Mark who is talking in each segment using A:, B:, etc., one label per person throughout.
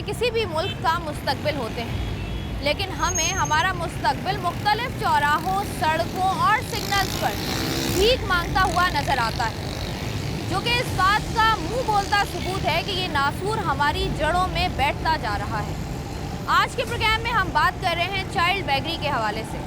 A: किसी भी मुल्क का मुस्तकबिल होते हैं, लेकिन हमें हमारा मुस्तकबिल मुख्तलिफ चौराहों, सड़कों और सिग्नल्स पर भीख मांगता हुआ नज़र आता है, जो कि इस बात का मुंह बोलता सबूत है कि ये नासूर हमारी जड़ों में बैठता जा रहा है। आज के प्रोग्राम में हम बात कर रहे हैं चाइल्ड बेगरी के हवाले से।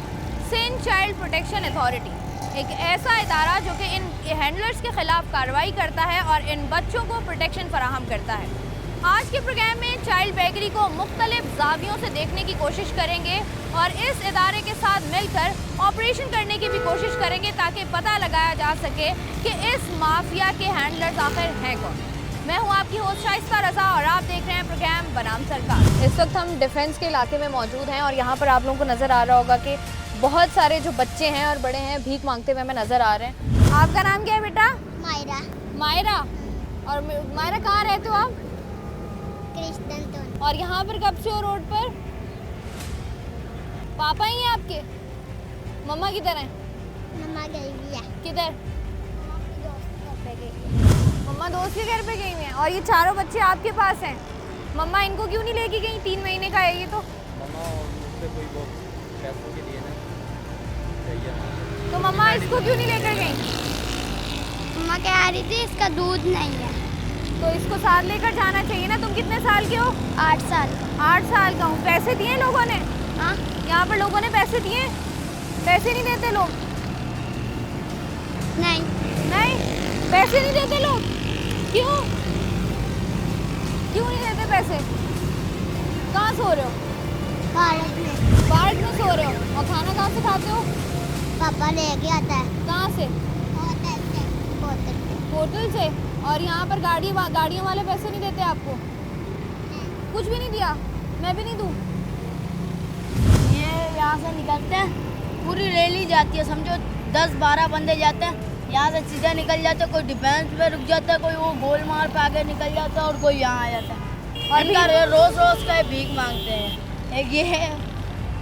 A: सिंध चाइल्ड प्रोटेक्शन अथॉरिटी एक ऐसा इदारा जो कि इन हैंडलर्स के ख़िलाफ़ कार्रवाई करता है और इन बच्चों को प्रोटेक्शन फराहम करता है। आज के प्रोग्राम में चाइल्ड बेगरी को मुख्तलिफ ज़ावियों से देखने की कोशिश करेंगे और इस इदारे के साथ मिलकर ऑपरेशन करने की भी कोशिश करेंगे ताकि पता लगाया जा सके कि इस माफिया के हैंडलर्स आखिर हैं कौन। मैं हूं आपकी होस्ट शाइस्ता रज़ा और आप देख रहे हैं प्रोग्राम बनाम सरकार। इस वक्त हम डिफेंस के इलाके में मौजूद हैं और यहाँ पर आप लोगों को नज़र आ रहा होगा कि बहुत सारे जो बच्चे हैं और बड़े हैं भीख मांगते हुए हमें नज़र आ रहे हैं। आपका नाम क्या है बेटा?
B: मायरा।
A: मायरा। और मायरा कहाँ रहते हो आप?
B: कृष्णन।
A: और यहाँ पर कब से हो रोड पर? पापा ही हैं आपके? मम्मा किधर हैं?
B: मम्मा गई हुई है।
A: किधर? मम्मा दोस्त के घर पे गई हुई हैं। और ये चारों बच्चे आपके पास हैं? मम्मा इनको क्यों नहीं लेके गई? 3 महीने का है ये तो।
C: मम्मा मुझसे कोई वो पैसों के लिए ना चाहिए।
A: तो मम्मा इसको क्यों नहीं लेकर गई?
B: मम्मा कह रही थी इसका दूध नहीं है।
A: तो इसको साथ लेकर जाना चाहिए ना। तुम कितने साल के हो?
B: 8 साल।
A: 8 साल का हूँ। पैसे दिए लोगों ने?
B: हाँ।
A: यहाँ पर लोगों ने पैसे दिए? पैसे नहीं देते लोग?
B: नहीं।
A: नहीं पैसे नहीं देते लोग? क्यों? क्यों नहीं देते पैसे? कहाँ सो रहे हो?
B: पार्क में।
A: पार्क में सो रहे हो? और खाना कहाँ से खाते हो?
B: पापा लेके आता है।
A: कहाँ से?
B: होटल से। होटल से।
A: होटल से। और यहाँ पर गाड़ियों वाले पैसे नहीं देते आपको? कुछ भी नहीं दिया? मैं भी नहीं दूँ?
D: ये यहाँ से निकलते हैं, पूरी रैली जाती है, समझो 10-12 बंदे जाते हैं, यहाँ से सीधा निकल जाते हैं, कोई डिफेंस पे रुक जाता है, कोई वो गोल मार पे आगे निकल जाता है और कोई यहाँ आ जाता है। और इनका रोज का भीख मांगते हैं। एक ये है,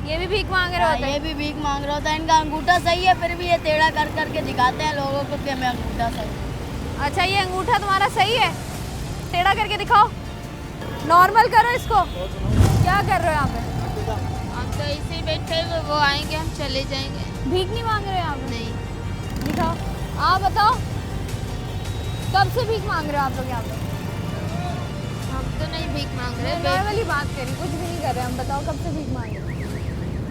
A: ये भी भीख मांग रहे होते हैं?
D: ये भी भीख मांग रहा होता है। इनका अंगूठा सही है फिर भी ये टेढ़ा कर करके दिखाते हैं लोगों को कि मैं अंगूठा सही।
A: अच्छा ये अंगूठा तुम्हारा सही है? टेढ़ा करके दिखाओ। नॉर्मल करो इसको। क्या कर रहे हो यहाँ पे?
E: हम तो ऐसे ही बैठे हुए, वो आएंगे हम चले जाएंगे।
A: भीख नहीं मांग रहे हो यहाँ पे?
E: नहीं।
A: दिखाओ। आप बताओ कब से भीख मांग रहे हो आप लोग यहाँ पे?
E: हम तो नहीं भीख मांग रहे।
A: नॉर्मली बात करें, कुछ भी नहीं कर रहे हम। बताओ कब से भीख मांग रहे हो?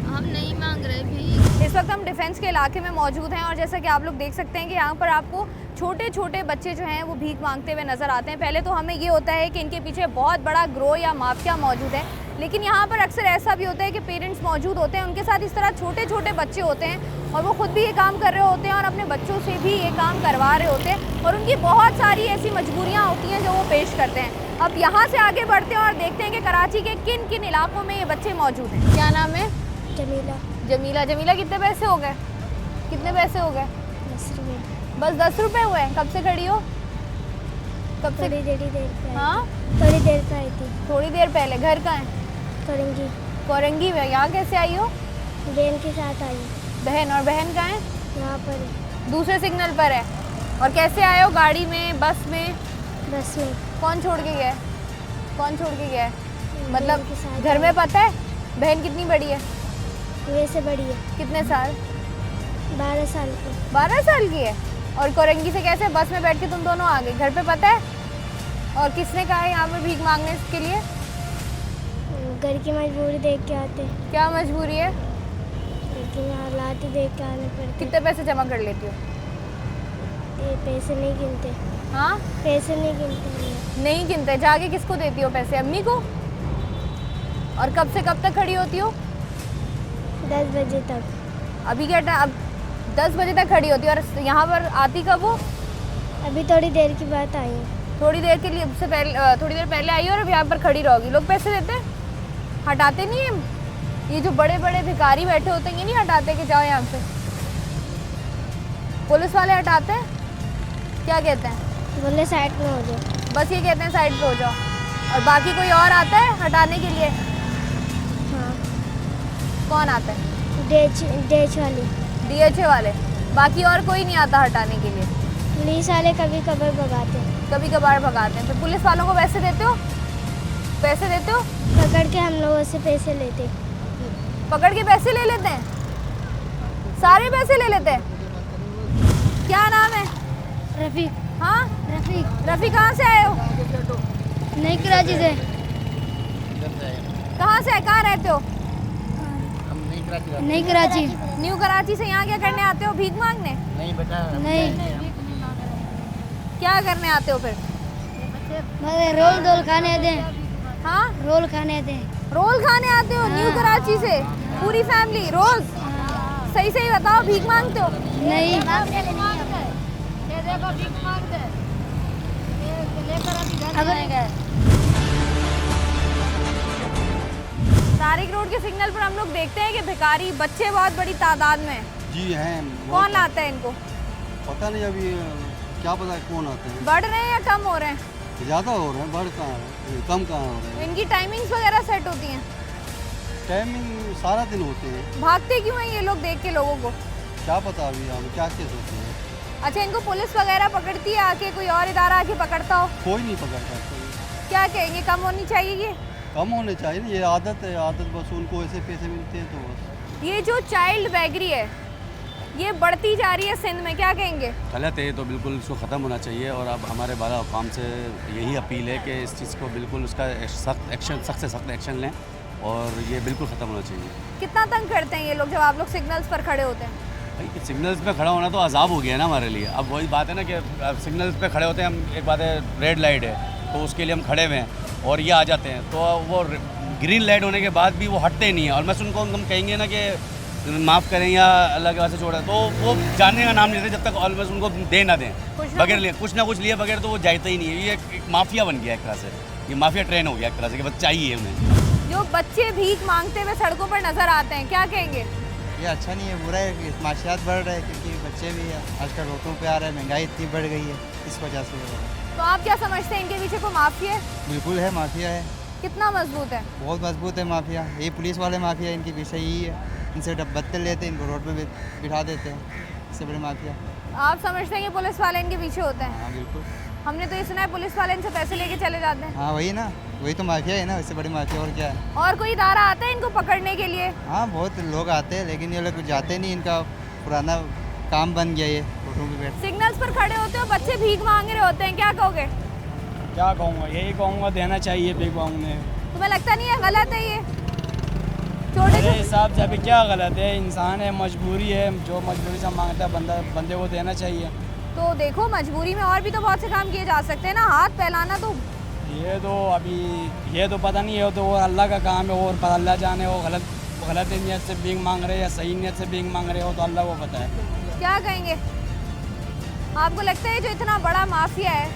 E: हम नहीं मांग रहे भीख।
A: इस वक्त हम डिफेंस के इलाके में मौजूद हैं और जैसा कि आप लोग देख सकते हैं कि यहाँ पर आपको छोटे छोटे बच्चे जो हैं वो भीख मांगते हुए नज़र आते हैं। पहले तो हमें ये होता है कि इनके पीछे बहुत बड़ा ग्रोह या माफिया मौजूद है, लेकिन यहाँ पर अक्सर ऐसा भी होता है कि पेरेंट्स मौजूद होते हैं, उनके साथ इस तरह छोटे छोटे बच्चे होते हैं और वो खुद भी ये काम कर रहे होते हैं और अपने बच्चों से भी ये काम करवा रहे होते हैं और उनकी बहुत सारी ऐसी मजबूरियाँ होती हैं जो वो पेश करते हैं। अब यहाँ से आगे बढ़ते हैं और देखते हैं कि कराची के किन किन इलाकों में ये बच्चे मौजूद हैं। क्या नाम है?
B: जमीला।
A: जमीला। जमीला कितने पैसे हो गए? कितने पैसे हो गए?
B: 10 रुपये।
A: बस 10 रुपये हुए हैं? कब से खड़ी हो? कब से?
B: थोड़ी देर पे।
A: हाँ
B: थोड़ी देर पे आई थी।
A: थोड़ी देर पहले। घर कहाँ है?
B: कोरंगी।
A: कोरंगी में। यहाँ कैसे आई हो?
B: बहन के साथ आई।
A: बहन। और बहन कहाँ है?
B: यहाँ पर।
A: दूसरे सिग्नल पर है। और कैसे आए हो? गाड़ी में? बस में?
B: बस में।
A: कौन छोड़ के गया है? कौन छोड़ के गया है?
B: बहन के
A: मतलब
B: साथ
A: घर में
B: आई।
A: पता है? बहन कितनी बड़ी है?
B: मेरे से बड़ी है।
A: कितने साल?
B: 12 साल की।
A: 12 साल की है। और कोरंगी से कैसे बस में बैठ के तुम दोनों आ गए? घर पे पता है? और किसने कहा है यहाँ पर भीख मांगने के लिए?
B: घर की मजबूरी देख के आते।
A: क्या मजबूरी है?
B: लेकिन हालात ही देख के आने पड़ते।
A: कितने पैसे जमा कर लेती हो?
B: ये पैसे नहीं गिनते।
A: हाँ
B: पैसे नहीं गिनते।
A: नहीं गिनते। जाके किसको देती हो पैसे? अम्मी को? और कब से कब तक खड़ी होती हो?
B: 10 बजे तक।
A: अभी क्या टाइम? अब 10 बजे तक खड़ी होती है। और यहाँ पर आती कब हो?
B: अभी थोड़ी देर की बात आई है।
A: थोड़ी देर के लिए से पहले, थोड़ी देर पहले आई हो और अब यहाँ पर खड़ी रहोगी। लोग पैसे देते हैं? हटाते नहीं है? ये जो बड़े बड़े भिखारी बैठे होते हैं ये नहीं हटाते कि जाओ यहाँ से? पुलिस वाले हटाते हैं? क्या कहते हैं?
B: बोले साइड में हो जाओ।
A: बस ये कहते हैं साइड पे हो जाओ। और बाकी कोई और आता है हटाने के लिए?
B: हाँ।
A: कौन आता है?
B: डेच वाली।
A: DHA वाले। बाकी और कोई नहीं आता हटाने के लिए?
B: पुलिस वाले कभी कभार भगाते हैं।
A: कभी कभार भगाते हैं। तो पुलिस वालों को पैसे देते हो? पैसे देते हो?
B: पकड़ के हम लोगों से पैसे लेते।
A: पकड़ के पैसे ले लेते हैं? सारे पैसे ले लेते हैं? क्या नाम है?
B: रफीक।
A: हाँ
B: रफीक।
A: रफ़ी, कहाँ से आए हो?
B: नहीं, कराची से।
A: कहाँ से? कहाँ रहते हो?
B: नहीं, कराची।
A: न्यू कराची से। यहाँ क्या करने आते हो? भीख मांगने?
B: नहीं,
A: क्या करने आते हो फिर?
B: बस रोल डोल खाने दें।
A: हाँ,
B: रोल खाने दें।
A: रोल खाने आते हो न्यू कराची से? पूरी फैमिली रोज? सही सही बताओ, भीख मांगते हो?
B: नहीं,
A: तारिक रोड के सिग्नल पर हम लोग देखते हैं कि भिखारी बच्चे बहुत बड़ी तादाद में हैं।
F: जी हैं।
A: कौन लाता है इनको?
F: पता नहीं अभी, क्या पता कौन आते हैं।
A: बढ़ रहे हैं या कम हो रहे हैं?
F: ज़्यादा हो रहे हैं, बढ़ कहाँ है, कम कहाँ हो रहे हैं।
A: इनकी टाइमिंग्स वगैरह सेट होती हैं?
F: टाइमिंग सारा दिन होते हैं।
A: भागते क्यों हैं ये लोग देख के लोगों को?
F: क्या पता अभी हम क्या क्या सोचते हैं।
A: अच्छा, इनको पुलिस वगैरह पकड़ती है आके? कोई और इदारा आके पकड़ता हो?
F: कोई नहीं पकड़ता कोई।
A: क्या कहेंगे, कम होनी चाहिए ये?
F: कम होने चाहिए ना, ये आदत है, आदत बस उनको ऐसे पैसे मिलते हैं तो बस।
A: ये जो चाइल्ड बैगरी है ये बढ़ती जा रही है सिंध में, क्या कहेंगे?
G: गलत है, तो बिल्कुल इसको ख़त्म होना चाहिए। और अब हमारे बाला हुकाम से यही अपील है कि इस चीज़ को बिल्कुल उसका सख्त से सख्त एक्शन लें और ये बिल्कुल ख़त्म होना चाहिए।
A: कितना तंग करते हैं ये लोग जब आप लोग सिग्नल्स पर खड़े होते हैं?
G: भाई सिग्नल्स पे खड़ा होना तो अजाब हो गया ना हमारे लिए। अब वही बात है ना कि सिग्नल्स पे खड़े होते हैं हम, एक बात है रेड लाइट है तो उसके लिए हम खड़े हुए हैं और ये आ जाते हैं, तो वो ग्रीन लाइट होने के बाद भी वो हटते नहीं हैं। और मैं उनको हम कहेंगे ना कि माफ़ करें या अल्लाह के वास्ते छोड़, तो वो जानने का नाम नहीं लेते जब तक ऑलवेज उनको दे ना दें। बगैर लिए कुछ ना कुछ लिए बगैर तो वो जाते ही नहीं है। ये एक माफिया बन गया एक तरह से, ये माफिया ट्रेन हो गया एक तरह से कि बस चाहिए उन्हें।
A: जो बच्चे भीख मांगते हुए सड़कों पर नजर आते हैं, क्या कहेंगे?
C: ये अच्छा नहीं है, बुरा है। माशियात बढ़ रहा है क्योंकि बच्चे भी आजकल रोडों पे आ रहे हैं, महंगाई इतनी बढ़ गई है, इस वजह से हो रहा है।
A: तो आप क्या समझते हैं, इनके पीछे कोई माफिया है?
C: बिल्कुल है, माफिया है,
A: कितना मजबूत है?
C: बहुत मजबूत है माफिया। ये पुलिस वाले माफिया इनके पीछे यही है, इनसे डब्बत्ते लेते हैं, इनको रोड पे बिठा देते हैं, इससे बड़े माफिया।
A: आप समझते हैं कि पुलिस वाले इनके पीछे होते हैं?
C: हाँ बिल्कुल।
A: हमने तो ये सुना है पुलिस वाले इनसे पैसे लेके चले जाते हैं।
C: हाँ वही ना, वही तो माफिया है ना, इससे बड़ी माफिया और क्या है।
A: और कोई इदारा आता है इनको पकड़ने के लिए?
C: हाँ बहुत लोग आते हैं लेकिन ये लोग जाते नहीं, इनका पुराना काम बन गया ये रोडों पे बैठ।
A: सिग्नल्स पर खड़े होते हो, बच्चे भीख मांग रहे होते हैं, क्या कहोगे?
H: क्या कहूँगा, यही कहूँगा देना चाहिए भीख मांगने।
A: तुम्हें लगता नहीं है गलत है ये?
H: मेरे हिसाब से अभी क्या गलत है, इंसान है, मजबूरी है, जो मजबूरी से मांगता है बंदे को देना चाहिए।
A: तो देखो मजबूरी में और भी तो बहुत से काम किए जा सकते हैं ना, हाथ फैलाना तो।
H: ये तो अभी ये तो पता नहीं है, तो वो अल्लाह का काम है और अल्लाह जाने वो गलत नीयत से भीख मांग रहे या सही नीयत से भीख मांग रहे हो तो अल्लाह को पता है।
A: क्या कहेंगे, आपको लगता है जो इतना बड़ा माफिया है,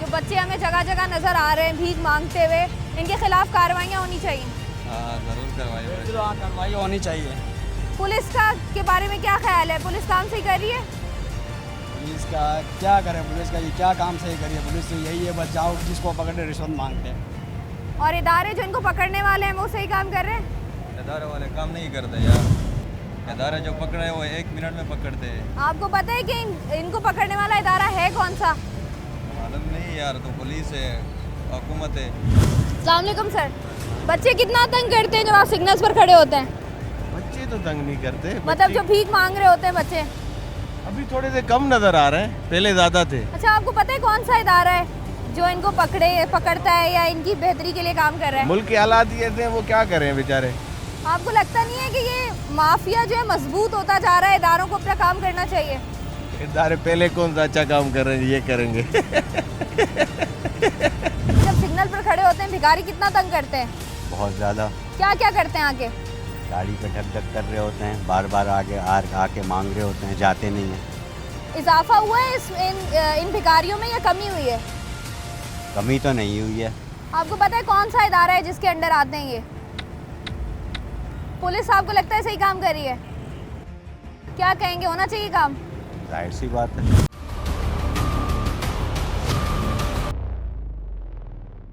A: जो बच्चे हमें जगह जगह नजर आ रहे हैं भीख मांगते हुए, इनके खिलाफ कार्रवाइयाँ होनी चाहिए?
C: ज़रूर
H: कार्रवाई होनी चाहिए।
A: पुलिस का के बारे में क्या ख्याल है, पुलिस काम सही कर रही है?
H: पुलिस का क्या करे, पुलिस का ये क्या काम सही करिए, पुलिस तो यही है बस जाओ जिसको पकड़े रिश्वत मांगते हैं।
A: और इदारे जो इनको पकड़ने वाले हैं वो सही काम कर रहे हैं?
I: इदारे वाले काम नहीं करते यार, इदारे जो पकड़े वो 1 मिनट में पकड़ते हैं।
A: आपको पता है कि इनको पकड़ने वाला इदारा है कौन सा?
I: मालूम नहीं यार, तो पुलिस है, हुकूमत है।
A: अस्सलाम वालेकुम सर, बच्चे कितना तंग करते हैं जब आप सिग्नल्स पर खड़े होते हैं?
J: बच्चे तो तंग नहीं करते,
A: मतलब जो भीख मांग रहे होते हैं बच्चे?
J: अभी थोड़े से कम नजर आ रहे हैं, पहले ज्यादा थे।
A: अच्छा, आपको पता है कौन सा इदारा है जो इनको पकड़ता है या इनकी बेहतरी के लिए काम कर रहा है?
J: मुल्क के हालात ये थे, वो क्या करें बेचारे।
A: आपको लगता नहीं है कि ये माफिया जो है मजबूत होता जा रहा है, इदारों को अपना काम करना चाहिए?
J: इदारे पहले कौन सा अच्छा काम कर रहे हैं, ये करेंगे।
A: जब सिग्नल पर खड़े होते हैं भिखारी कितना तंग करते हैं?
G: बहुत ज़्यादा।
A: क्या क्या करते हैं आके?
G: गाड़ी पे ढक ढक कर रहे होते हैं, बार बार आगे आके मांग रहे होते हैं, जाते नहीं हैं।
A: इजाफा हुआ है इन भिखारियों में या कमी हुई है?
G: कमी तो नहीं हुई है।
A: आपको पता है कौन सा इदारा है जिसके अंडर आते हैं ये? पुलिस आपको लगता है सही काम कर रही है? क्या कहेंगे, होना चाहिए काम?
G: जाहिर सी बात है।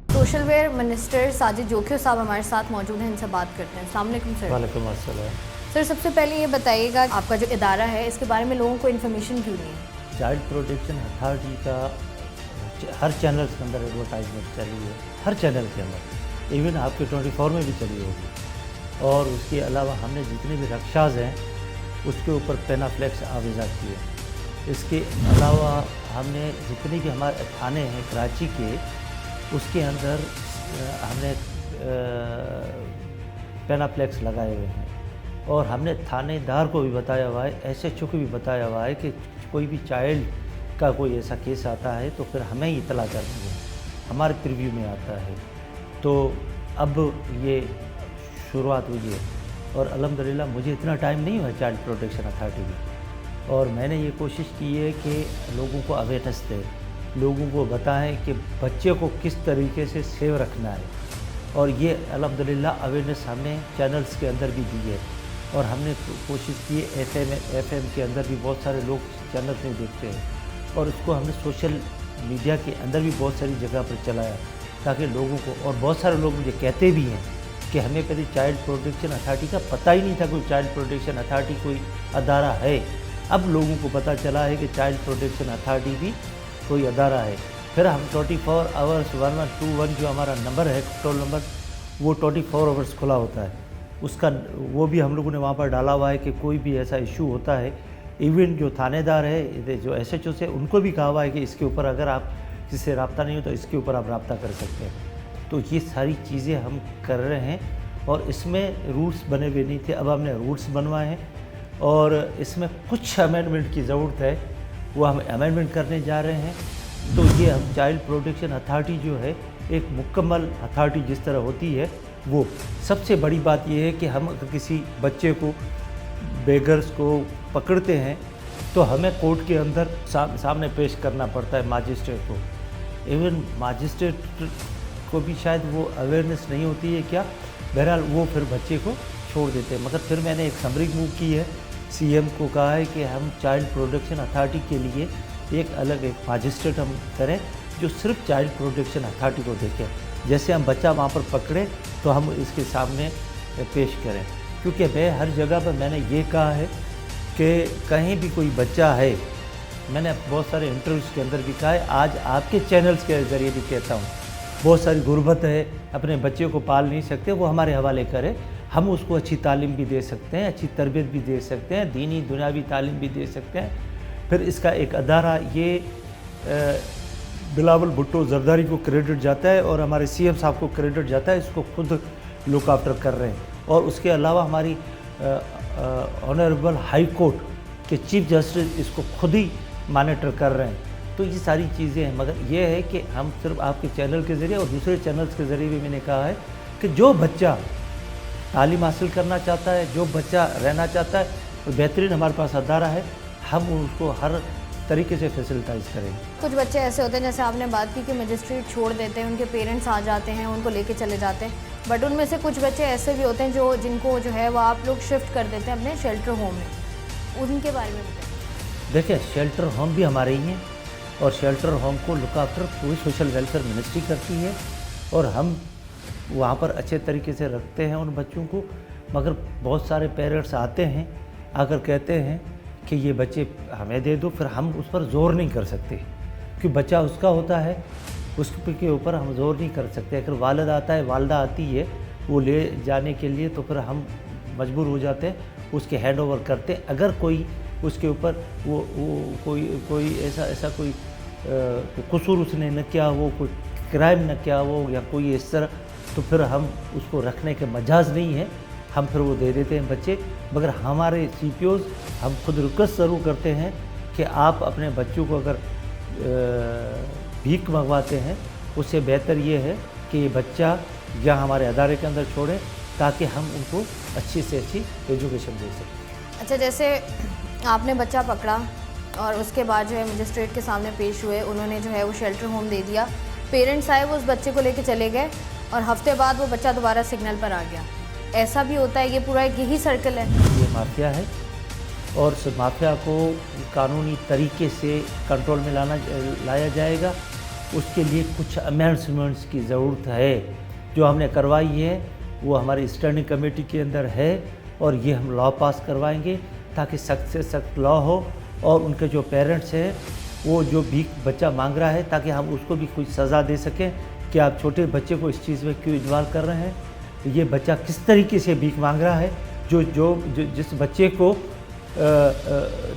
A: सोशल वेयर मिनिस्टर साजिद जोखिर साहब हमारे साथ मौजूद हैं, इनसे बात करते हैं। अस्सलाम वालेकुम सर।
K: वालेकुम अस्सलाम।
A: सर, सबसे पहले ये बताइएगा आपका जो इदारा है इसके बारे में लोगों को इन्फॉर्मेशन क्यों नहीं है?
K: चाइल्ड प्रोटेक्शन अथॉरिटी का हर चैनल के अंदर एडवर्टाइजमेंट चली है, हर चैनल के अंदर इवन आपके 24 में भी चली होगी। और उसके अलावा हमने जितने भी रक्षाज हैं उसके ऊपर पेनाफ्लेक्स आवेज़ा किए। इसके अलावा हमने जितने भी हमारे थाने हैं कराची के, उसके अंदर हमने पेनाफ्लेक्स लगाए हुए हैं। और हमने थानेदार को भी बताया हुआ है, एसएचओ को भी बताया हुआ है कि कोई भी चाइल्ड का कोई ऐसा केस आता है तो फिर हमें ही इतला कर दिए, हमारे प्रीव्यू में आता है। तो अब ये शुरुआत हुई है और अल्हम्दुलिल्लाह मुझे इतना टाइम नहीं हुआ चाइल्ड प्रोटेक्शन अथॉरिटी में, और मैंने ये कोशिश की है कि लोगों को अवेयरनेस दें, लोगों को बताएं कि बच्चे को किस तरीके से सेव रखना है। और ये अल्हम्दुलिल्लाह अवेयरनेस हमने चैनल्स के अंदर भी दी है। और हमने कोशिश की है एफएम के अंदर भी बहुत सारे लोग चैनल्स नहीं देखते हैं, और उसको हमने सोशल मीडिया के अंदर भी बहुत सारी जगह पर चलाया ताकि लोगों को, और बहुत सारे लोग मुझे कहते भी हैं कि हमें पहले चाइल्ड प्रोटेक्शन अथॉरिटी का पता ही नहीं था कोई चाइल्ड प्रोटेक्शन अथॉरिटी कोई अदारा है। अब लोगों को पता चला है कि चाइल्ड प्रोटेक्शन अथॉरिटी भी कोई अदारा है। फिर हम 24 आवर्स 1121 जो हमारा नंबर है, कंट्रोल नंबर, वो 24 आवर्स खुला होता है। उसका वो भी हम लोगों ने वहाँ पर डाला हुआ है कि कोई भी ऐसा इशू होता है, इवन जो थानेदार है, जो एसएचओ से, उनको भी कहा हुआ है कि इसके ऊपर अगर आप जिससे रब्ता नहीं हो तो इसके ऊपर आप रब्ता कर सकते हैं। तो ये सारी चीज़ें हम कर रहे हैं और इसमें रूल्स बने हुए नहीं थे, अब हमने रूल्स बनवाए हैं और इसमें कुछ अमेंडमेंट की ज़रूरत है, वो हम अमेंडमेंट करने जा रहे हैं। तो ये हम चाइल्ड प्रोटेक्शन अथॉरिटी जो है एक मुकम्मल अथॉरिटी जिस तरह होती है, वो सबसे बड़ी बात ये है कि हम अगर किसी बच्चे को, बेगर्स को पकड़ते हैं तो हमें कोर्ट के अंदर सामने पेश करना पड़ता है मजिस्ट्रेट को। इवन मजिस्ट्रेट को भी शायद वो अवेयरनेस नहीं होती है क्या, बहरहाल वो फिर बच्चे को छोड़ देते हैं। मगर फिर मैंने एक समरी मूव की है, सीएम को कहा है कि हम चाइल्ड प्रोटेक्शन अथॉरिटी के लिए एक अलग एक मजिस्ट्रेट हम करें जो सिर्फ चाइल्ड प्रोटेक्शन अथॉरिटी को देखें। जैसे हम बच्चा वहाँ पर पकड़े तो हम इसके सामने पेश करें, क्योंकि मैं हर जगह पर मैंने ये कहा है कि कहीं भी कोई बच्चा है, मैंने बहुत सारे इंटरव्यूज़ के अंदर भी कहा है, आज आपके चैनल्स के ज़रिए भी कहता हूँ, बहुत सारी गुर्बत है, अपने बच्चे को पाल नहीं सकते, वो हमारे हवाले करे, हम उसको अच्छी तालीम भी दे सकते हैं, अच्छी तरबियत भी दे सकते हैं, दीनी दुनियावी तालीम भी दे सकते हैं। फिर इसका एक अदारा ये बिलावल भुट्टो जरदारी को क्रेडिट जाता है और हमारे सीएम साहब को क्रेडिट जाता है, इसको खुद लुक आफ्टर कर रहे हैं। और उसके अलावा हमारी ऑनरेबल हाई कोर्ट के चीफ जस्टिस इसको खुद ही मॉनिटर कर रहे हैं। तो ये सारी चीज़ें हैं, मगर ये है कि हम सिर्फ आपके चैनल के ज़रिए और दूसरे चैनल्स के ज़रिए भी मैंने कहा है कि जो बच्चा तालीम हासिल करना चाहता है, जो बच्चा रहना चाहता है, तो बेहतरीन हमारे पास अदारा है, हम उसको हर तरीके से फैसिलिटाइज करेंगे।
A: कुछ बच्चे ऐसे होते हैं, जैसे आपने बात की कि मजिस्ट्रेट छोड़ देते हैं, उनके पेरेंट्स आ जाते हैं, उनको लेके चले जाते हैं, बट उनमें से कुछ बच्चे ऐसे भी होते हैं जिनको जो है वो आप लोग शिफ्ट कर देते हैं अपने शेल्टर होम में, उनके बारे में बताएं।
K: देखिए, शेल्टर होम भी हमारे ही हैं और शेल्टर होम को लुक आफ्टर पूरी सोशल वेलफेयर मिनिस्ट्री करती है और हम वहाँ पर अच्छे तरीके से रखते हैं उन बच्चों को। मगर बहुत सारे पेरेंट्स आते हैं, आकर कहते हैं कि ये बच्चे हमें दे दो, फिर हम उस पर ज़ोर नहीं कर सकते क्योंकि बच्चा उसका होता है, उसके ऊपर हम ज़ोर नहीं कर सकते। अगर वालिद आता है, वालदा आती है वो ले जाने के लिए, तो फिर हम मजबूर हो जाते हैं, उसके हैंड ओवर करते हैं। अगर कोई उसके ऊपर वो कोई ऐसा कोई कसूर उसने न किया हो, कोई क्राइम न किया हो या कोई इस तरह, तो फिर हम उसको रखने के मजाज नहीं है, हम फिर वो दे देते हैं बच्चे। मगर हमारे CPOs हम खुद रिक्वेस्ट ज़रूर करते हैं कि आप अपने बच्चों को अगर भीख मंगवाते हैं, उससे बेहतर ये है कि ये बच्चा या हमारे अदारे के अंदर छोड़ें ताकि हम उनको अच्छी से अच्छी एजुकेशन दे सकें।
A: अच्छा, जैसे आपने बच्चा पकड़ा और उसके बाद जो है मजिस्ट्रेट के सामने पेश हुए, उन्होंने जो है वो शेल्टर होम दे दिया, पेरेंट्स आए, वो उस बच्चे को लेके चले गए और हफ्ते बाद वो बच्चा दोबारा सिग्नल पर आ गया। ऐसा भी होता है? ये पूरा एक यही सर्कल है?
K: ये माफिया है और उस माफिया को कानूनी तरीके से कंट्रोल में लाया जाएगा। उसके लिए कुछ अमेंडमेंट्स की ज़रूरत है जो हमने करवाई है, वो हमारी स्टैंडिंग कमेटी के अंदर है और ये हम लॉ पास करवाएंगे ताकि सख्त से सख्त लॉ हो और उनके जो पेरेंट्स हैं वो जो भी बच्चा मांग रहा है ताकि हम उसको भी कुछ सज़ा दे सकें कि आप छोटे बच्चे को इस चीज़ में क्यों इन्वॉल्व कर रहे हैं। ये बच्चा किस तरीके से भीख मांग रहा है, जिस बच्चे को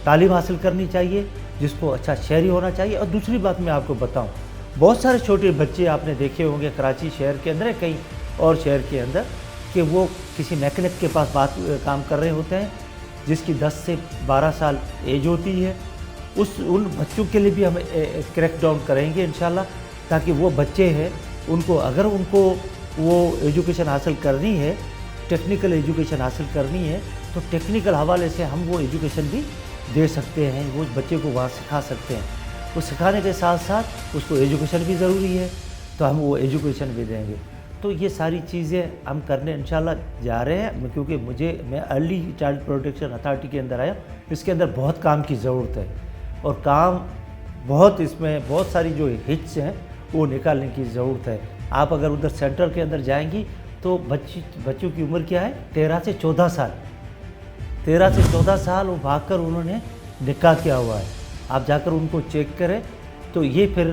K: तालीम हासिल करनी चाहिए, जिसको अच्छा शहरी होना चाहिए। और दूसरी बात मैं आपको बताऊं, बहुत सारे छोटे बच्चे आपने देखे होंगे कराची शहर के अंदर, कहीं और शहर के अंदर, कि वो किसी मैकेनिक के पास काम कर रहे होते हैं, जिसकी 10 से 12 साल एज होती है। उन बच्चों के लिए भी हम क्रैक डाउन करेंगे इंशाल्लाह, ताकि वो बच्चे हैं उनको, अगर उनको वो एजुकेशन हासिल करनी है, टेक्निकल एजुकेशन हासिल करनी है, तो टेक्निकल हवाले से हम वो एजुकेशन भी दे सकते हैं, वो बच्चे को वहाँ सिखा सकते हैं। वो सिखाने के साथ साथ उसको एजुकेशन भी ज़रूरी है, तो हम वो एजुकेशन भी देंगे। तो ये सारी चीज़ें हम करने इंशाल्लाह जा रहे हैं, क्योंकि मैं अर्ली चाइल्ड प्रोटेक्शन अथॉरिटी के अंदर आया। इसके अंदर बहुत काम की ज़रूरत है, और काम बहुत, इसमें बहुत सारी जो हिट्स हैं वो निकालने की ज़रूरत है। आप अगर उधर सेंटर के अंदर जाएंगी तो बच्चों की उम्र क्या है, 13 से 14 साल। 13 से 14 साल वो भागकर उन्होंने निकाह किया हुआ है। आप जाकर उनको चेक करें, तो ये फिर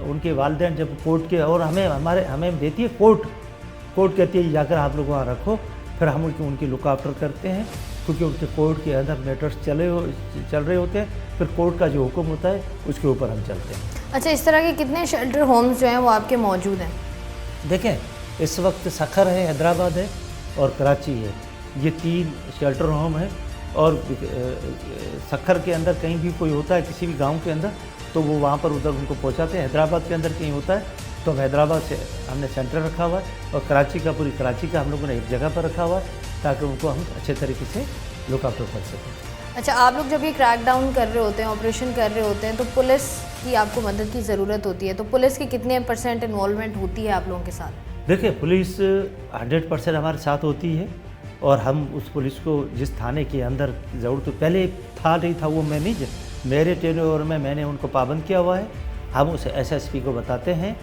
K: उनके वालिदैन जब कोर्ट के, और हमें देती है कोर्ट कहती है जाकर आप लोग वहाँ रखो, फिर हम उनकी लुक आफ्टर करते हैं, क्योंकि उनके कोर्ट के अंदर मैटर्स चल रहे होते हैं। फिर कोर्ट का जो हुक्म होता है उसके ऊपर हम चलते हैं।
A: अच्छा, इस तरह के कितने शेल्टर होम्स जो हैं वो आपके मौजूद हैं?
K: देखें, इस वक्त सखर है, हैदराबाद है और कराची है, ये 3 शेल्टर होम हैं। और सखर के अंदर कहीं भी कोई होता है किसी भी गांव के अंदर, तो वो वहाँ पर उधर उनको पहुँचाते हैं। हैदराबाद के अंदर कहीं होता है तो हम हैदराबाद से हमने सेंटर रखा हुआ है, और पूरी कराची का हम लोगों ने एक जगह पर रखा हुआ है, ताकि उनको हम अच्छे तरीके से लुक आफ्टर कर सकें।
A: अच्छा, आप लोग जब ये क्रैक डाउन कर रहे होते हैं, ऑपरेशन कर रहे होते हैं, तो पुलिस की आपको मदद की ज़रूरत होती है, तो पुलिस की कितने % इन्वॉल्वमेंट होती है आप लोगों के साथ?
K: देखिए, पुलिस 100% हमारे साथ होती है, और हम उस पुलिस को जिस थाने के अंदर ज़रूरत, पहले नहीं था वो मैनेजर, मेरे टेन्योर में मैंने उनको पाबंद किया हुआ है। हम उस SSP को बताते हैं,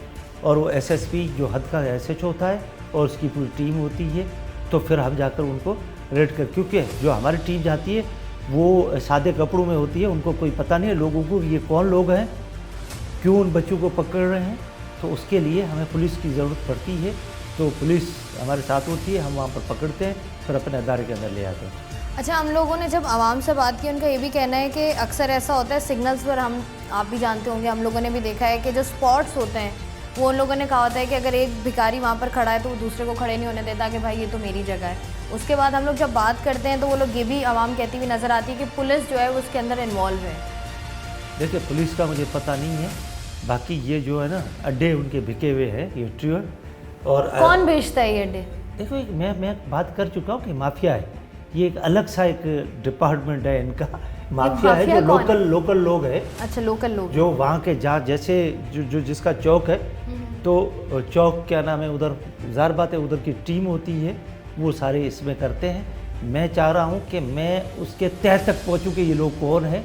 K: और वो SSP जो हद का SH होता है, और उसकी पूरी टीम होती है, तो फिर हम जाकर उनको रेड कर, क्योंकि जो हमारी टीम जाती है वो सादे कपड़ों में होती है, उनको कोई पता नहीं है लोगों को ये कौन लोग हैं, क्यों उन बच्चों को पकड़ रहे हैं, तो उसके लिए हमें पुलिस की ज़रूरत पड़ती है। तो पुलिस हमारे साथ होती है, हम वहाँ पर पकड़ते हैं, फिर अपने अदारे के अंदर ले आते हैं।
A: अच्छा, हम लोगों ने जब आवाम से बात की, उनका ये भी कहना है कि अक्सर ऐसा होता है सिग्नल्स पर, आप भी जानते होंगे, हम लोगों ने भी देखा है कि जो स्पॉट्स होते हैं, वो उन लोगों ने कहा होता है कि अगर एक भिखारी वहाँ पर खड़ा है तो वो दूसरे को खड़े नहीं होने देता कि भाई ये तो मेरी जगह है। उसके बाद हम लोग जब बात करते हैं तो वो लोग ये भी आवाम कहती हुई नज़र आती है कि पुलिस जो है उसके अंदर इन्वॉल्व है।
K: देखिए, पुलिस का मुझे पता नहीं है, बाकी ये जो है ना अड्डे उनके बिके हुए हैं, ये ट्रियर, और
A: कौन बेचता है ये अड्डे?
K: देखो, मैं बात कर चुका हूँ कि माफिया है, ये एक अलग सा एक डिपार्टमेंट है इनका। माफिया है जो लोकल लोग हैं।
A: अच्छा, लोकल लोग
K: जो वहाँ के, जहाँ जैसे जो जिसका चौक है, तो चौक क्या नाम है, उधर ज़ाहिर बात है उधर की टीम होती है, वो सारे इसमें करते हैं। मैं चाह रहा हूँ कि मैं उसके तह तक पहुँचूँ कि ये लोग कौन है,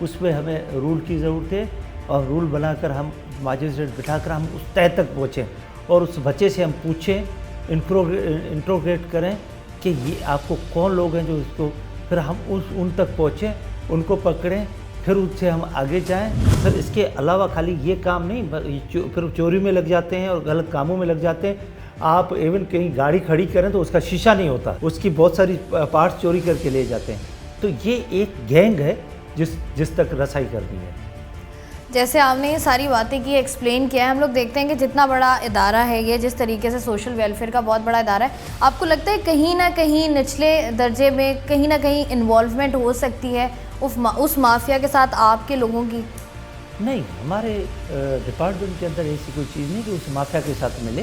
K: उसमें हमें रूल की ज़रूरत है, और रूल बनाकर हम मजिस्ट्रेट बिठाकर हम उस तह तक पहुँचें, और उस बच्चे से हम पूछें, इंट्रोगेट करें कि ये आपको कौन लोग हैं जो इसको, फिर हम उन तक पहुँचें, उनको पकड़ें, फिर उससे हम आगे जाएं। फिर इसके अलावा खाली ये काम नहीं, फिर चोरी में लग जाते हैं और गलत कामों में लग जाते हैं। आप इवन कहीं गाड़ी खड़ी करें तो उसका शीशा नहीं होता, उसकी बहुत सारी पार्ट्स चोरी करके ले जाते हैं। तो ये एक गैंग है जिस तक रसाई करनी है।
A: जैसे आपने ये सारी बातें की, एक्सप्लेन किया है, हम लोग देखते हैं कि जितना बड़ा इदारा है ये, जिस तरीके से सोशल वेलफेयर का बहुत बड़ा इदारा है, आपको लगता है कहीं ना कहीं निचले दर्जे में कहीं ना कहीं इन्वॉल्वमेंट हो सकती है उस माफिया के साथ आपके लोगों की?
K: नहीं, हमारे डिपार्टमेंट के अंदर ऐसी कोई चीज़ नहीं कि उस माफिया के साथ मिले,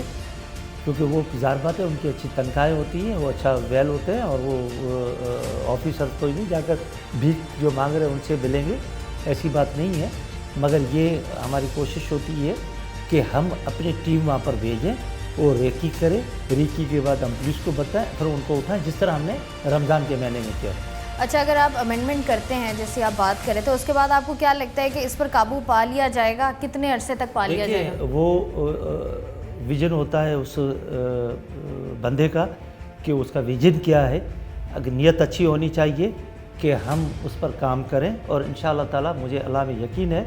K: क्योंकि वो ज़ाहिर बात है उनकी अच्छी तनख्वाहें होती हैं, वो अच्छा वेल होते हैं, और वो ऑफिसर कोई नहीं जाकर भीख जो मांग रहे हैं उनसे मिलेंगे, ऐसी बात नहीं है। मगर ये हमारी कोशिश होती है कि हम अपनी टीम वहाँ पर भेजें, वो रेकी करें, रेकी के बाद हम पुलिस को बताएं, फिर उनको उठाएं, जिस तरह हमने रमज़ान के महीने में किया।
A: अच्छा, अगर आप अमेंडमेंट करते हैं जैसे आप बात करें, तो उसके बाद आपको क्या लगता है कि इस पर काबू पा लिया जाएगा? कितने अरसे तक पा लिया जाएगा?
K: वो विजन होता है उस बंदे का कि उसका विजन क्या है। अगर नीयत अच्छी होनी चाहिए कि हम उस पर काम करें, और इंशाअल्लाह ताला मुझे अल्लाह में यकीन है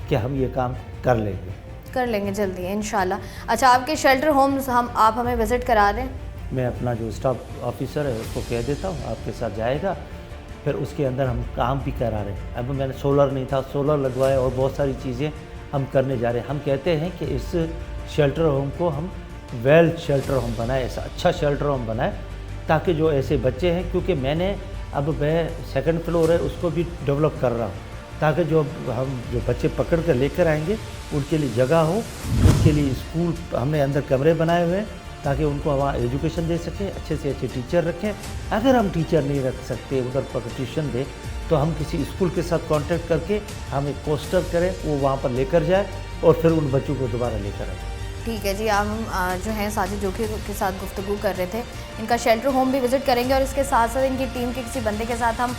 K: कि हम ये काम कर लेंगे।
A: कर लेंगे जल्दी इंशाल्लाह। अच्छा, आपके शेल्टर होम्स आप हमें विज़िट करा रहे हैं?
K: मैं अपना जो स्टाफ ऑफिसर है उसको कह देता हूँ आपके साथ जाएगा, फिर उसके अंदर हम काम भी करा रहे हैं। अब मैंने सोलर नहीं था, सोलर लगवाया और बहुत सारी चीज़ें हम करने जा रहे हैं। हम कहते हैं कि इस शेल्टर होम को हम वेल शेल्टर होम बनाए, ऐसा अच्छा शेल्टर होम बनाए ताकि जो ऐसे बच्चे हैं, क्योंकि मैंने अब मैं सेकंड फ्लोर है उसको भी डेवलप कर रहा हूँ ताकि जो हम जो बच्चे पकड़ कर लेकर आएंगे उनके लिए जगह हो, उनके लिए स्कूल हमने अंदर कमरे बनाए हुए हैं ताकि उनको वहाँ एजुकेशन दे सकें, अच्छे से अच्छे टीचर रखें। अगर हम टीचर नहीं रख सकते, उधर पर ट्यूशन दें, तो हम किसी स्कूल के साथ कांटेक्ट करके हम एक पोस्टर करें, वो वहाँ पर लेकर जाए और फिर उन बच्चों को दोबारा लेकर आए।
A: ठीक है जी, हम जो है साजिद जोखी के साथ गुफ्तगू कर रहे थे। इनका शेल्टर होम भी विज़िट करेंगे और इसके साथ साथ इनकी टीम के किसी बंदे के साथ हम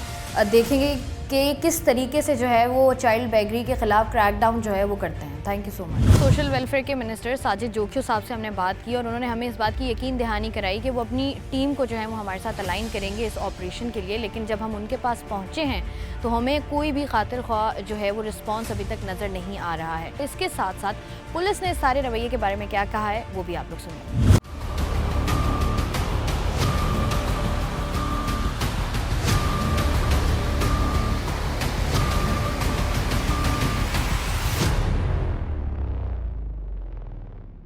A: देखेंगे कि किस तरीके से जो है वो चाइल्ड बेगरी के ख़िलाफ़ क्रैकडाउन जो है वो करते हैं। Thank you so much. Social welfare के मिनिस्टर साजिद जोखी साहब से हमने बात की और उन्होंने हमें इस बात की यकीन दहानी कराई कि वो अपनी टीम को जो है वो हमारे साथ अलाइन करेंगे इस ऑपरेशन के लिए। लेकिन जब हम उनके पास पहुँचे हैं तो हमें कोई भी खातिर ख्वाह जो है वो रिस्पॉन्स अभी तक नज़र नहीं आ रहा है। इसके साथ साथ पुलिस ने इस सारे रवैये के बारे में क्या कहा है वो भी आप लोग सुनिए।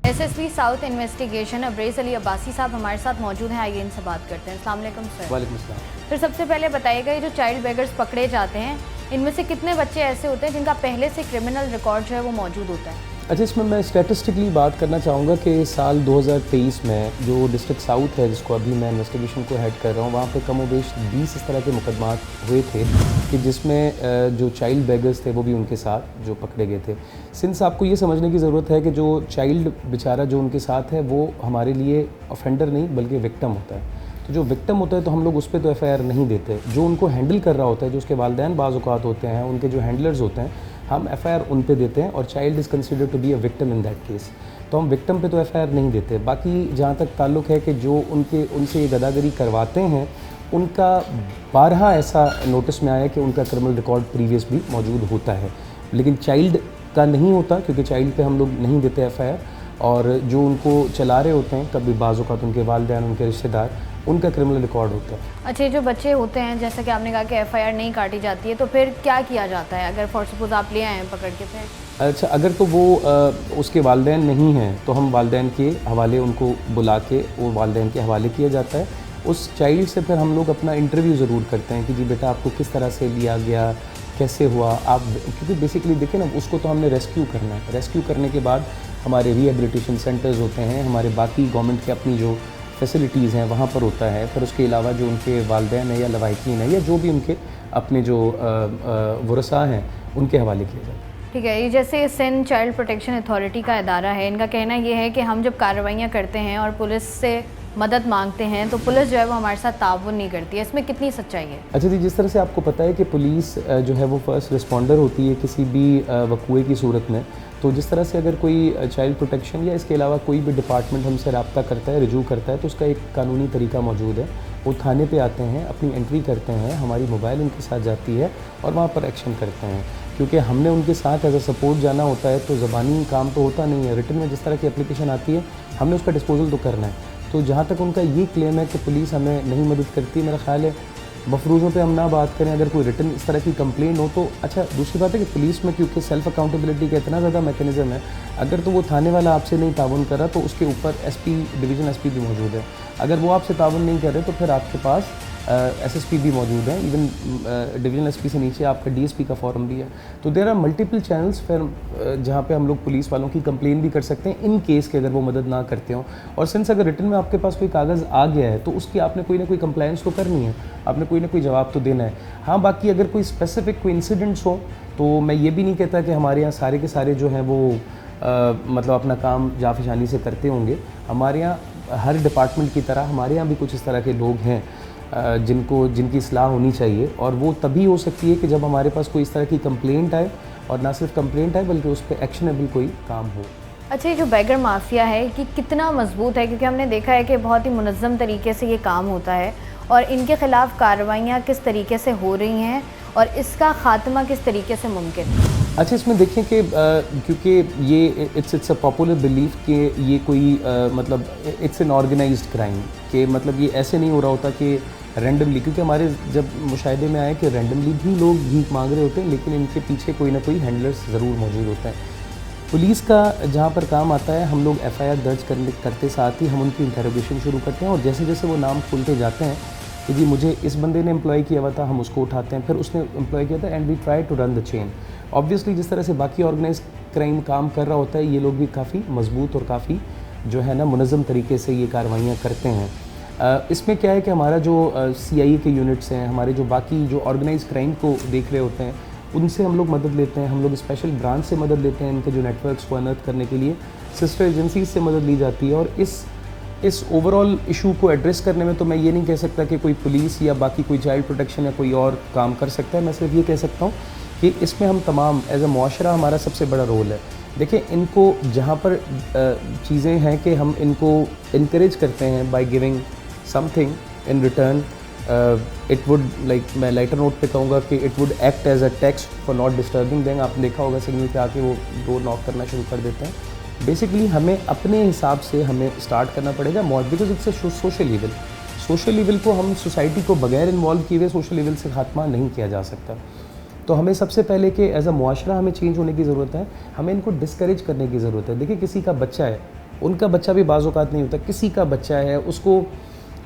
A: SSP south investigation Abrez Ali Abbasi sahab हमारे साथ मौजूद हैं। आइए इनसे बात करते हैं। अस्सलाम वालेकुम सर।
L: वालेकुम अस्सलाम।
A: फिर सबसे पहले बताइएगा, ये जो चाइल्ड बेगर्स पकड़े जाते हैं इनमें से कितने बच्चे ऐसे होते हैं जिनका पहले से क्रिमिनल रिकॉर्ड जो है वो मौजूद होता है?
L: अच्छा, इसमें मैं स्टैटिस्टिकली बात करना चाहूँगा कि साल 2023 में जो डिस्ट्रिक्ट साउथ है जिसको अभी मैं इन्वेस्टिगेशन को हेड कर रहा हूँ, वहाँ पे कमोबेश 20 इस तरह के मुकदमात हुए थे कि जिसमें जो चाइल्ड बेगर्स थे वो भी उनके साथ जो पकड़े गए थे। सिंस आपको ये समझने की ज़रूरत है कि जो चाइल्ड बेचारा जो उनके साथ है वो हमारे लिए ऑफेंडर नहीं बल्कि विक्टिम होता है। तो जो विक्टिम होता है तो हम लोग उस पर तो एफआईआर नहीं देते। जो उनको हैंडल कर रहा होता है, जो उसके वालिदैन बाज़ औक़ात होते हैं, उनके जो हैंडलर्स होते हैं, हम एफआईआर उन पे देते हैं और child is considered to be a victim in that case. तो हम विक्टिम पे तो एफआईआर नहीं देते। बाकी जहाँ तक ताल्लुक़ है कि जो उनसे ये गदागरी करवाते हैं, उनका 12 ऐसा नोटिस में आया कि उनका क्रिमिनल रिकॉर्ड प्रीवियस भी मौजूद होता है, लेकिन चाइल्ड का नहीं होता क्योंकि चाइल्ड पे हम लोग नहीं देते एफआईआर। और जो उनको चला रहे होते हैं कभी बाज़ औक़ात उनके वालिदैन, उनके रिश्तेदार, उनका क्रिमिनल रिकॉर्ड होता है।
A: अच्छा, जो बच्चे होते हैं जैसा कि आपने कहा कि एफआईआर नहीं काटी जाती है, तो फिर क्या किया जाता है अगर फॉर सपोज आप ले आए हैं पकड़ के? फिर
L: अच्छा, अगर तो वो उसके वालिदैन नहीं हैं तो हम वालिदैन के हवाले उनको बुला के वो वालिदैन के हवाले किया जाता है। उस चाइल्ड से फिर हम लोग अपना इंटरव्यू ज़रूर करते हैं कि जी बेटा आपको किस तरह से लिया गया, कैसे हुआ आप, क्योंकि बेसिकली देखें ना, उसको तो हमने रेस्क्यू करना है। रेस्क्यू करने के बाद हमारे रिहेबिलिटेशन सेंटर्स होते हैं, हमारे बाकी गवर्नमेंट के अपनी जो फैसिलिटीज़ हैं वहाँ पर होता है। फिर उसके अलावा जो उनके वालिदैन है या लवाहिकीन है या जो भी उनके अपने जो वरसा हैं उनके हवाले किया जाता है।
A: ठीक है, ये जैसे सिंध चाइल्ड प्रोटेक्शन अथॉरिटी का इदारा है, इनका कहना ये है कि हम जब कार्रवाइयाँ करते हैं और पुलिस से मदद मांगते हैं तो पुलिस जो है वो हमारे साथ ताउन नहीं करती है, इसमें कितनी सच्चाई है?
L: अच्छा जी, जिस तरह से आपको पता है कि पुलिस जो है वो फर्स्ट रिस्पॉन्डर होती है किसी भी वक़ूए की सूरत में, तो जिस तरह से अगर कोई चाइल्ड प्रोटेक्शन या इसके अलावा कोई भी डिपार्टमेंट हमसे रब्ता करता है, रिजू करता है, तो उसका एक कानूनी तरीका मौजूद है। वो थाने पे आते हैं, अपनी एंट्री करते हैं, हमारी मोबाइल उनके साथ जाती है और वहाँ पर एक्शन करते हैं। क्योंकि हमने उनके साथ एज अ सपोर्ट जाना होता है तो ज़बानी काम तो होता नहीं है, रिटन में जिस तरह की एप्लीकेशन आती है हमने उसका डिस्पोजल तो करना है। तो जहाँ तक उनका ये क्लेम है कि पुलिस हमें नहीं मदद करती, मेरा ख़्याल है मफरूज़ों पे हम ना बात करें। अगर कोई रिटन इस तरह की कंप्लेन हो तो अच्छा, दूसरी बात है कि पुलिस में क्योंकि सेल्फ अकाउंटेबिलिटी का इतना ज़्यादा मैकेनिज़्म है, अगर तो वो थाने वाला आपसे नहीं ताउन कर रहा तो उसके ऊपर एसपी, डिवीज़न एसपी भी मौजूद है। अगर वो आपसे ताउन नहीं कर रहे तो फिर आपके पास एसएसपी भी मौजूद है, इवन डिवीजनल एसपी से नीचे आपका डीएसपी का फॉर्म भी है। तो देयर आर मल्टीपल चैनल्स फिर जहाँ पे हम लोग पुलिस वालों की कंप्लेन भी कर सकते हैं इन केस के अगर वो मदद ना करते हों। और सिंस अगर रिटन में आपके पास कोई कागज़ आ गया है तो उसकी आपने कोई ना कोई कंप्लाइंस तो करनी है, आपने कोई ना कोई जवाब तो देना है। हाँ, बाकी अगर कोई स्पेसिफिक कोई इंसिडेंट्स हो तो मैं ये भी नहीं कहता कि हमारे यहाँ सारे के सारे जो हैं वो मतलब अपना काम जाफिशानी से करते होंगे। हमारे यहाँ हर डिपार्टमेंट की तरह हमारे यहाँ भी कुछ इस तरह के लोग हैं जिनकी इस्लाह होनी चाहिए, और वो तभी हो सकती है कि जब हमारे पास कोई इस तरह की कंप्लेंट आए, और ना सिर्फ कंप्लेंट आए बल्कि उस पर एक्शनेबल कोई काम हो।
A: अच्छा, ये जो बैगर माफिया है कि कितना मजबूत है, क्योंकि हमने देखा है कि बहुत ही मुनज़्ज़म तरीके से ये काम होता है और इनके ख़िलाफ़ कार्रवाइयाँ किस तरीके से हो रही हैं और इसका ख़ात्मा किस तरीके से मुमकिन है?
L: अच्छा, इसमें देखें कि क्योंकि ये इट्स अ पॉपुलर बिलीफ कि ये कोई मतलब इट्स एन ऑर्गेनाइज्ड क्राइम, कि मतलब ये ऐसे नहीं हो रहा होता कि रैंडमली, क्योंकि हमारे जब मुशाहिदे में आए कि रैंडमली भी लोग भीख मांग रहे होते हैं, लेकिन इनके पीछे कोई ना कोई हैंडलर्स ज़रूर मौजूद होता है। पुलिस का जहाँ पर काम आता है, हम लोग FIR दर्ज करते साथ ही हम उनकी इंटरोगेशन शुरू करते हैं, और जैसे जैसे वो नाम खुलते जाते हैं कि जी मुझे इस बंदे ने एम्प्लॉय किया हुआ था, हम उसको उठाते हैं, फिर उसने एम्प्लॉय किया था, and we try to run the chain. Obviously जिस तरह से बाकी ऑर्गेनाइज क्राइम काम कर रहा होता है, ये लोग भी काफ़ी मजबूत और काफ़ी जो है ना मुनज़्ज़म तरीके से ये कार्रवाइयाँ करते हैं। इसमें क्या है कि हमारा जो CIA के यूनिट्स हैं, हमारे जो बाकी जो ऑर्गेनाइज क्राइम को देख रहे होते हैं, उनसे हम लोग मदद लेते हैं। हम लोग स्पेशल ब्रांच से मदद लेते हैं, इनके जो नेटवर्क्स को अनर्थ करने के लिए सिस्टर एजेंसीज से मदद ली जाती है। और इस ओवरऑल इशू को एड्रेस करने में तो मैं ये नहीं कह सकता कि कोई पुलिस या बाकी कोई चाइल्ड प्रोटेक्शन या कोई और काम कर सकता है। मैं सिर्फ ये कह सकता हूँ कि इसमें हम तमाम एज अ मुआशरा हमारा सबसे बड़ा रोल है। देखिए, इनको जहाँ पर चीज़ें हैं कि हम इनको इनकरेज करते हैं by giving something in return, it would like, मैं लाइटर नोट पे कहूँगा कि it would act as a tax for not disturbing them. आपने देखा होगा सिग्नल पे आके वो डोर नॉक करना शुरू कर देते हैं। बेसिकली हमें अपने हिसाब से हमें स्टार्ट करना पड़ेगा because it's a social evil. Social evil को हम सोसाइटी को बगैर इन्वॉल्व किए हुए सोशल इविल से खात्मा नहीं किया जा सकता। तो हमें सबसे पहले कि एज अ मुआशरा हमें चेंज होने की ज़रूरत है, हमें इनको डिस्करेज करने की ज़रूरत है। देखिए, किसी का बच्चा है, उनका बच्चा भी बाज़ औक़ात नहीं होता, किसी का बच्चा है, उसको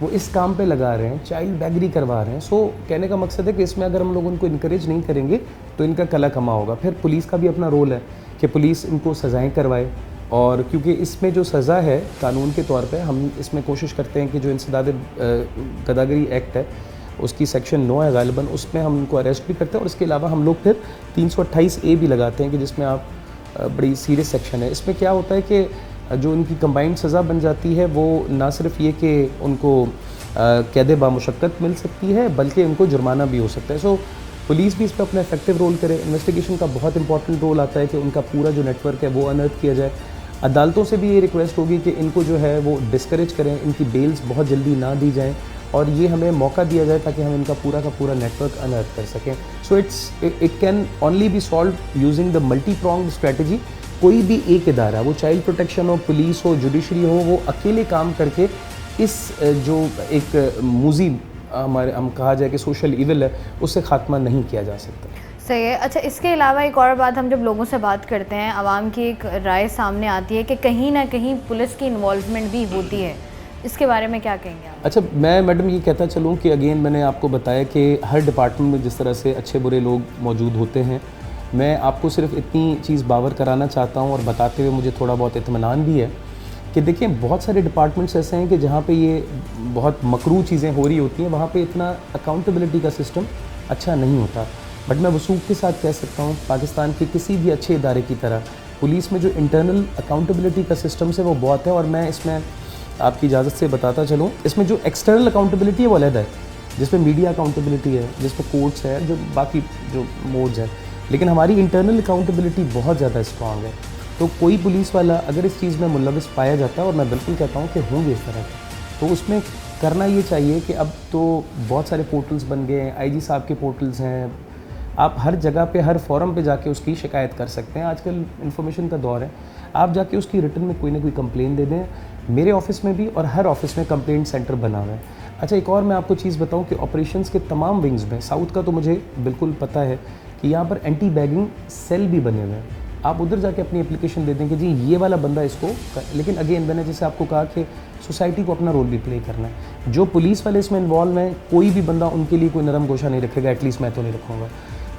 L: वो इस काम पे लगा रहे हैं, चाइल्ड बैगरी करवा रहे हैं। सो कहने का मकसद है कि इसमें अगर हम लोग उनको इनकरेज नहीं करेंगे तो इनका कला कमा होगा। फिर पुलिस का भी अपना रोल है कि पुलिस इनको सज़ाएँ करवाए, और क्योंकि इसमें जो सज़ा है कानून के तौर पे, हम इसमें कोशिश करते हैं कि जो इंसदाद गदागरी एक्ट है उसकी सेक्शन 9 है गालिबन, उसमें हम उनको अरेस्ट भी करते हैं। और इसके अलावा हम लोग फिर 328A भी लगाते हैं कि जिसमें आप बड़ी सीरियस सेक्शन है। इसमें क्या होता है कि जो उनकी कंबाइंड सज़ा बन जाती है वो ना सिर्फ ये कि उनको कैद बामुशक्कत मिल सकती है, बल्कि उनको जुर्माना भी हो सकता है। सो पुलिस भी इस पर अपना इफेक्टिव रोल करे। इन्वेस्टिगेशन का बहुत इंपॉर्टेंट रोल आता है कि उनका पूरा जो नेटवर्क है वो अनर्थ किया जाए। अदालतों से भी ये रिक्वेस्ट होगी कि इनको जो है वो डिस्करेज करें, इनकी बेल्स बहुत जल्दी ना दी जाएँ, और ये हमें मौका दिया जाए ताकि हम इनका पूरा का पूरा नेटवर्क अनर्थ कर सकें। So it can only be solved using the multi pronged strategy. कोई भी एक इदारा, वो चाइल्ड प्रोटेक्शन हो, पुलिस हो, जुडिशरी हो, वो अकेले काम करके इस जो एक मूजी हमारे हम कहा जाए कि सोशल इविल है, उससे खात्मा नहीं किया जा सकता।
A: सही है। अच्छा, इसके अलावा एक और बात, हम जब लोगों से बात करते हैं, आवाम की एक राय सामने आती है कि कहीं ना कहीं पुलिस की इन्वॉल्वमेंट भी होती है। इसके बारे में क्या कहेंगे आप?
L: अच्छा, मैं मैडम ये कहता चलूँ कि अगेन मैंने आपको बताया कि हर डिपार्टमेंट में जिस तरह से अच्छे बुरे लोग मौजूद होते हैं, मैं आपको सिर्फ इतनी चीज़ बावर कराना चाहता हूँ और बताते हुए मुझे थोड़ा बहुत इत्मीनान भी है कि देखिए, बहुत सारे डिपार्टमेंट्स ऐसे हैं कि जहाँ पे ये बहुत मकरू चीज़ें हो रही होती हैं, वहाँ पे इतना अकाउंटेबिलिटी का सिस्टम अच्छा नहीं होता। बट मैं वसूख के साथ कह सकता हूँ, पाकिस्तान के किसी भी अच्छे इदारे की तरह पुलिस में जो इंटरनल अकाउंटेबिलिटी का सिस्टम है वो बहुत है। और मैं इसमें आपकी इजाज़त से बताता चलूँ, इसमें जो एक्सटर्नल अकाउंटेबिलिटी है वो अलग है, जिसमें मीडिया अकाउंटेबिलिटी है, जिसमें कोर्ट्स है, जो बाकी जो मोड्स हैं, लेकिन हमारी इंटरनल अकाउंटेबिलिटी बहुत ज़्यादा स्ट्रॉन्ग है। तो कोई पुलिस वाला अगर इस चीज़ में मुलविस पाया जाता है, और मैं बिल्कुल कहता हूँ कि होंगे इस तरह के, तो उसमें करना ये चाहिए कि अब तो बहुत सारे पोर्टल्स बन गए हैं, IG साहब के पोर्टल्स हैं, आप हर जगह पे हर फोरम पे जाके उसकी शिकायत कर सकते हैं। आजकल इन्फॉर्मेशन का दौर है, आप जाके उसकी रिटर्न में कोई ना कोई कंप्लेन दे दें। मेरे ऑफिस में भी और हर ऑफिस में कंप्लेंट सेंटर बना हुआ है। अच्छा, एक और मैं आपको चीज़ बताऊं कि ऑपरेशंस के तमाम विंग्स में, साउथ का तो मुझे बिल्कुल पता है कि यहाँ पर एंटी बैगिंग सेल भी बने हुए हैं। आप उधर जाके अपनी एप्लीकेशन दे दें कि जी ये वाला बंदा इसको लेकिन अगेन मैंने जैसे आपको कहा कि सोसाइटी को अपना रोल भी प्ले करना है। जो पुलिस वाले इसमें इन्वॉल्व हैं, कोई भी बंदा उनके लिए कोई नरम गोशा नहीं रखेगा, एटलीस्ट मैं तो नहीं रखूँगा,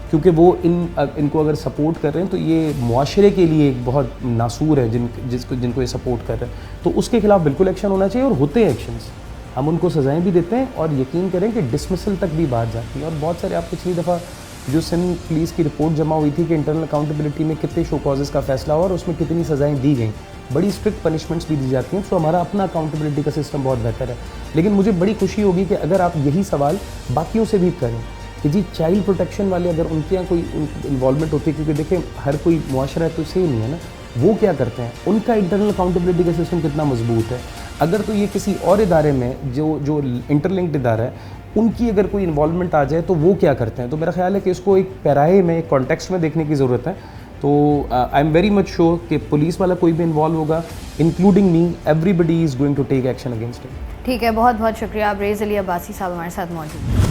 L: क्योंकि वो इनको अगर सपोर्ट कर रहे हैं तो ये मुआशरे के लिए एक बहुत नासूर है जिनको ये सपोर्ट कर रहे हैं। तो उसके खिलाफ बिल्कुल एक्शन होना चाहिए, और होते हैं एक्शंस, हम उनको सज़ाएं भी देते हैं, और यकीन करें कि डिसमिसल तक भी बात जाती है। और बहुत सारे, आप पिछली दफ़ा जो सिंध पुलिस की रिपोर्ट जमा हुई थी कि इंटरनल अकाउंटेबिलिटी में कितने शो कॉजेज़ का फैसला हुआ और उसमें कितनी सज़ाएँ दी गई, बड़ी स्ट्रिक्ट पनिशमेंट्स भी दी जाती हैं। तो हमारा अपना अकाउंटेबिलिटी का सिस्टम बहुत बेहतर है। लेकिन मुझे बड़ी खुशी होगी कि अगर आप यही सवाल बाकियों से भी करें कि जी चाइल्ड प्रोटेक्शन वाले अगर उनके यहाँ कोई इन्वॉल्वमेंट होती है, क्योंकि देखिए हर कोई मुआशरा तो सेम नहीं है ना, वो क्या करते हैं, उनका इंटरनल अकाउंटेबिलिटी का सिस्टम कितना मजबूत है। अगर तो ये किसी और इदारे में जो इंटरलिंक्ड इदारा है उनकी अगर कोई इन्वॉल्वमेंट आ जाए तो वो क्या करते हैं। तो मेरा ख्याल है कि इसको एक पैराए में, एक कॉन्टेक्स्ट में देखने की ज़रूरत है। तो I am very much sure कि पुलिस वाला कोई भी इन्वॉल्व होगा, including me, everybody is going to take action against it.
A: ठीक है, बहुत बहुत शुक्रिया। आप रेज़ अली अब्बासी साहब हमारे साथ मौजूद हैं।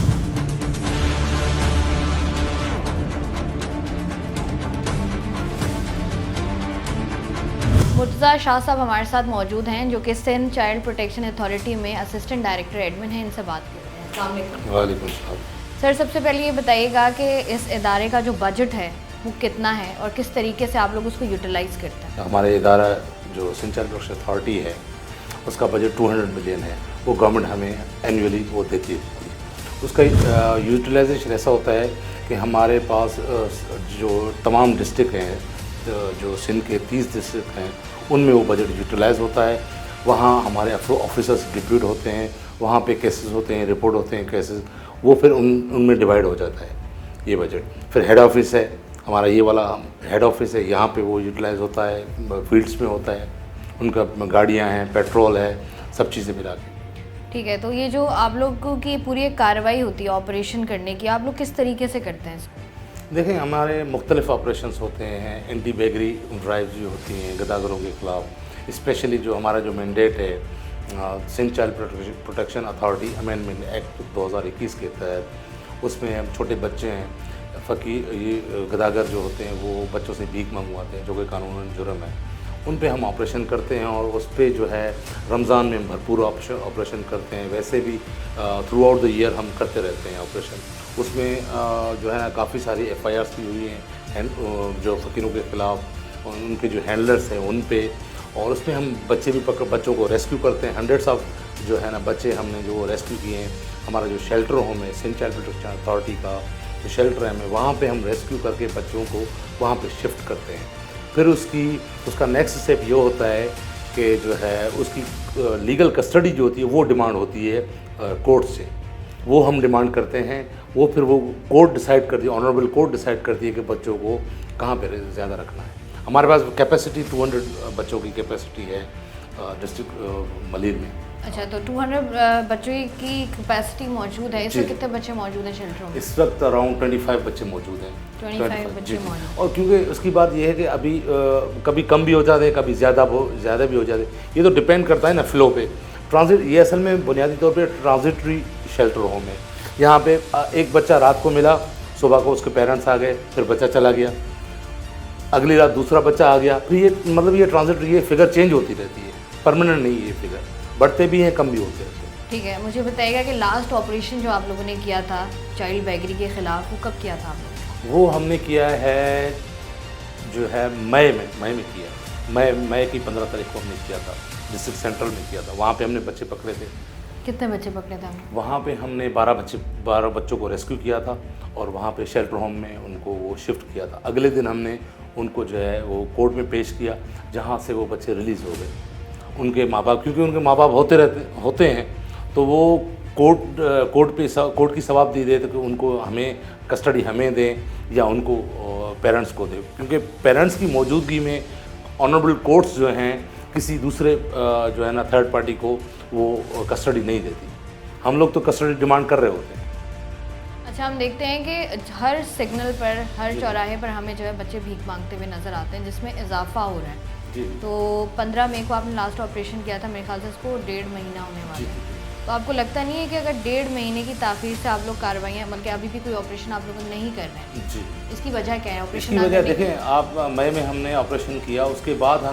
A: मुर्तज़ा शाह साहब हमारे साथ मौजूद हैं, जो कि सिंध चाइल्ड प्रोटेक्शन अथॉरिटी में असिस्टेंट डायरेक्टर एडमिन हैं। इनसे बात करते हैं। अस्सलाम वालेकुम।
M: वालेकुम सलाम।
A: सर, सबसे पहले ये बताइएगा कि इस इदारे का जो बजट है वो कितना है और किस तरीके से आप लोग उसको यूटिलाइज़ करते हैं?
M: हमारे इदारा जो सिंध चाइल्ड प्रोटेक्शन अथॉरिटी है उसका बजट 200 मिलियन है। वो गवर्नमेंट हमें एनुअली वो देती है। उसका यूटिलाइजेशन ऐसा होता है कि हमारे पास जो तमाम डिस्ट्रिक्ट हैं, जो सिंध के 30 डिस्ट्रिक्ट हैं, उनमें वो बजट यूटिलाइज़ होता है। वहाँ हमारे ऑफिसर्स डिप्यूट होते हैं, वहाँ पे केसेस होते हैं, रिपोर्ट होते हैं केसेस, वो फिर उनमें डिवाइड हो जाता है ये बजट। फिर हेड ऑफिस है हमारा, ये वाला हेड ऑफिस है, यहाँ पे वो यूटिलाइज़ होता है, फील्ड्स में होता है, उनका गाड़ियाँ हैं, पेट्रोल है, सब चीज़ें मिला के।
A: ठीक है, तो ये जो आप लोगों की पूरी एक कार्रवाई होती है ऑपरेशन करने की, आप लोग किस तरीके से करते हैं इसको?
M: देखें, हमारे मुख्तलिफ ऑपरेशंस होते हैं। एंटी बेगरी ड्राइव जो होती हैं गदागरों के ख़िलाफ़, स्पेशली जो हमारा जो मैंडेट है Sindh child protection authority amendment act 2021 के तहत, उसमें हम छोटे बच्चे हैं, फ़कीर, ये गदागर जो होते हैं वो बच्चों से भीख मंगवाते हैं, जो कि कानूनन जुर्म है, उन पे हम ऑपरेशन करते हैं। और उस पर जो है रमज़ान में भरपूर ऑपरेशन करते हैं। वैसे भी थ्रू आउट द ईयर हम करते रहते हैं ऑपरेशन। उसमें जो है ना काफ़ी सारी FIRs भी हुई हैं जो फ़कीरों के ख़िलाफ़, उनके जो हैंडलर्स हैं उन पे। और उसमें हम बच्चों को रेस्क्यू करते हैं। हंड्रेड्स ऑफ जो है ना बच्चे हमने जो रेस्क्यू किए हैं। हमारा जो शेल्टर होम है सिंध चाइल्ड प्रोटेक्शन अथॉरिटी का जो शेल्टर है, हमें वहाँ पे हम रेस्क्यू करके बच्चों को वहाँ पे शिफ्ट करते हैं। फिर उसका नेक्स्ट स्टेप ये होता है कि जो है उसकी लीगल कस्टडी जो होती है वो डिमांड होती है कोर्ट से, वो हम डिमांड करते हैं। वो फिर वो कोर्ट डिसाइड करती है, ऑनरेबल कोर्ट डिसाइड करती है कि बच्चों को कहाँ पे ज़्यादा रखना है। हमारे पास कैपेसिटी 200 बच्चों की कैपेसिटी है डिस्ट्रिक्ट मलिर में।
A: अच्छा, तो 200 बच्चों की कैपेसिटी मौजूद है। इस वक्त कितने बच्चे मौजूद हैं शेल्टरों में?
M: इस वक्त अराउंड 25 बच्चे मौजूद हैं।
A: 25 बच्चे मौजूद।
M: और क्योंकि उसकी बात यह है कि अभी कभी कम भी हो जाते हैं, कभी ज़्यादा भी हो जाते हैं। ये तो डिपेंड करता है ना फ्लो पे। ट्रांजिट, ये असल में बुनियादी तौर पे ट्रांजिटरी शेल्टर होम है। यहाँ पे एक बच्चा रात को मिला, सुबह को उसके पेरेंट्स आ गए, फिर बच्चा चला गया, अगली रात दूसरा बच्चा आ गया। फिर ये मतलब ये ट्रांजिटरी, ये फिगर चेंज होती रहती है, परमानेंट नहीं ये फिगर, बढ़ते भी हैं कम भी होते हैं।
A: ठीक है, मुझे बताइएगा कि लास्ट ऑपरेशन जो आप लोगों ने किया था चाइल्ड बेगरी के ख़िलाफ़, वो कब किया था आप लोग?
M: वो हमने किया है जो है मई में किया। मई की 15 तारीख को हमने किया था, डिस्ट्रिक्ट सेंट्रल में किया था। वहाँ पे हमने बच्चे पकड़े थे।
A: कितने बच्चे पकड़े थे हमने?
M: वहाँ पे हमने 12 बच्चों को रेस्क्यू किया था और वहाँ पे शेल्टर होम में उनको वो शिफ्ट किया था। अगले दिन हमने उनको जो है वो कोर्ट में पेश किया, जहाँ से वो बच्चे रिलीज़ हो गए। उनके माँ बाप, क्योंकि उनके माँ बाप होते हैं, तो वो कोर्ट की सवाब दी देते कि उनको हमें कस्टडी हमें दें या उनको पेरेंट्स को दें, क्योंकि पेरेंट्स की मौजूदगी में ऑनरेबल कोर्ट्स जो हैं किसी दूसरे जो है ना थर्ड पार्टी को वो कस्टडी नहीं देती। हम लोग तो कस्टडी डिमांड कर रहे होते हैं।
A: अच्छा, हम देखते हैं कि हर सिग्नल पर, हर चौराहे पर हमें जो है बच्चे भीख मांगते हुए नज़र आते हैं, जिसमें इजाफा हो रहा है। तो 15 मई को आपने लास्ट ऑपरेशन किया था, मेरे ख्याल से इसको 1.5 महीना होने वाला है। तो आपको लगता नहीं है कि अगर 1.5 महीने की ताख़ीर से आप लोग कार्रवाइयाँ, बल्कि अभी भी कोई ऑपरेशन आप लोग नहीं कर रहे हैं?
M: जी,
A: इसकी वजह क्या है? ऑपरेशन
M: इसकी वजह देखें आप, मई में हमने ऑपरेशन किया, उसके बाद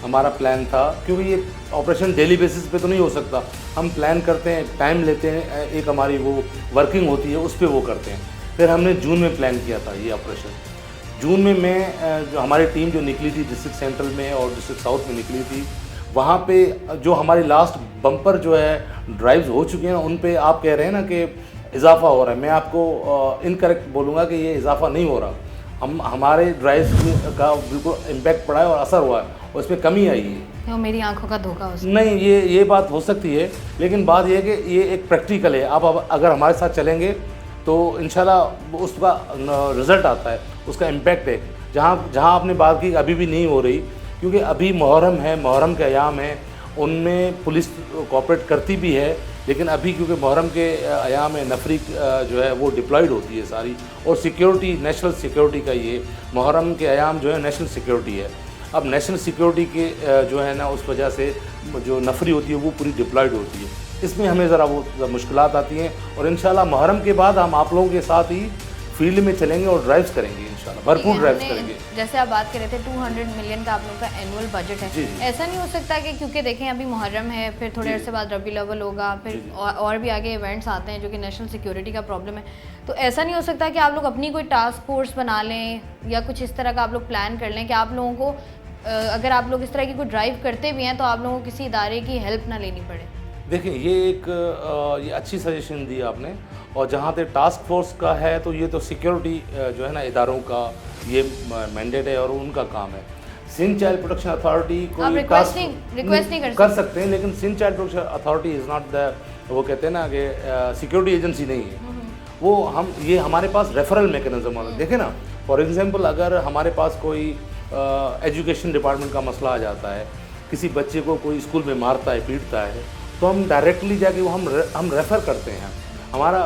M: हमारा प्लान था, क्योंकि ये ऑपरेशन डेली बेसिस पे तो नहीं हो सकता। हम प्लान करते हैं, टाइम लेते हैं, एक हमारी वो वर्किंग होती है, उस पर वो करते हैं। फिर हमने जून में प्लान किया था ये ऑपरेशन। जून में मैं जो हमारी टीम जो निकली थी डिस्ट्रिक्ट सेंट्रल में और डिस्ट्रिक्ट साउथ में निकली थी, वहाँ पे जो हमारी लास्ट बम्पर जो है ड्राइव्स हो चुकी हैं, उन पे आप कह रहे हैं ना कि इजाफा हो रहा है। मैं आपको इनकरेक्ट बोलूँगा कि ये इजाफा नहीं हो रहा। हमारे ड्राइव्स का बिल्कुल इम्पैक्ट पड़ा है और असर हुआ है, और इसमें कमी आई है।
A: तो मेरी आंखों का धोखा हो सकता है?
M: नहीं, ये बात हो सकती है, लेकिन बात ये है कि ये एक प्रैक्टिकल है। आप अगर हमारे साथ चलेंगे तो इंशाल्लाह उसका रिज़ल्ट आता है, उसका इम्पैक्ट है। जहाँ आपने बात की अभी भी नहीं हो रही, क्योंकि अभी मुहर्रम है, मुहर्रम के अयाम है, उनमें पुलिस कोऑपरेट करती भी है, लेकिन अभी क्योंकि मुहर्रम के अयाम में नफरी जो है वो डिप्लॉयड होती है सारी, और सिक्योरिटी नेशनल सिक्योरिटी का ये मुहर्रम के अयाम जो है नेशनल सिक्योरिटी है। अब नेशनल सिक्योरिटी के जो है ना उस वजह से जो नफरी होती है वो पूरी डिप्लॉयड होती है, इसमें हमें ज़रा वो मुश्किलात आती हैं। और इंशाल्लाह मुहर्रम के बाद हम आप लोगों के साथ ही फील्ड में चलेंगे और ड्राइव्स करेंगे, इंशाल्लाह भरपूर ड्राइव्स करेंगे।
A: जैसे आप बात कर रहे थे 200 मिलियन का आप लोगों का एनुअल बजट है, ऐसा नहीं हो सकता कि क्योंकि देखें अभी मुहर्रम है, फिर थोड़े अरसे बाद रबीउल अव्वल होगा, फिर और भी आगे इवेंट्स आते हैं जो कि नेशनल सिक्योरिटी का प्रॉब्लम है, तो ऐसा नहीं हो सकता कि आप लोग अपनी कोई टास्क फोर्स बना लें या कुछ इस तरह का आप लोग प्लान कर लें कि आप लोगों को अगर आप लोग इस तरह की कोई ड्राइव करते भी हैं तो आप लोगों को किसी इदारे की हेल्प ना लेनी पड़े?
M: देखिए ये अच्छी सजेशन दी आपने, और जहाँ तक टास्क फोर्स का है तो ये तो सिक्योरिटी जो है ना इदारों का ये मैंडेट है और उनका काम है। सिंध चाइल्ड प्रोटेक्शन अथॉरिटी को
A: रिक्वेस्ट नहीं
M: कर सकते हैं, लेकिन Sindh child protection authority is not the, वो कहते हैं ना कि सिक्योरिटी एजेंसी नहीं है वो। हम ये हमारे पास रेफरल मैकेनिज्म है। देखें ना, फॉर एग्जांपल अगर हमारे पास कोई एजुकेशन डिपार्टमेंट का मसला आ जाता है, किसी बच्चे को कोई स्कूल में मारता है पीटता है, तो हम डायरेक्टली जाके वो हम रेफ़र करते हैं। हमारा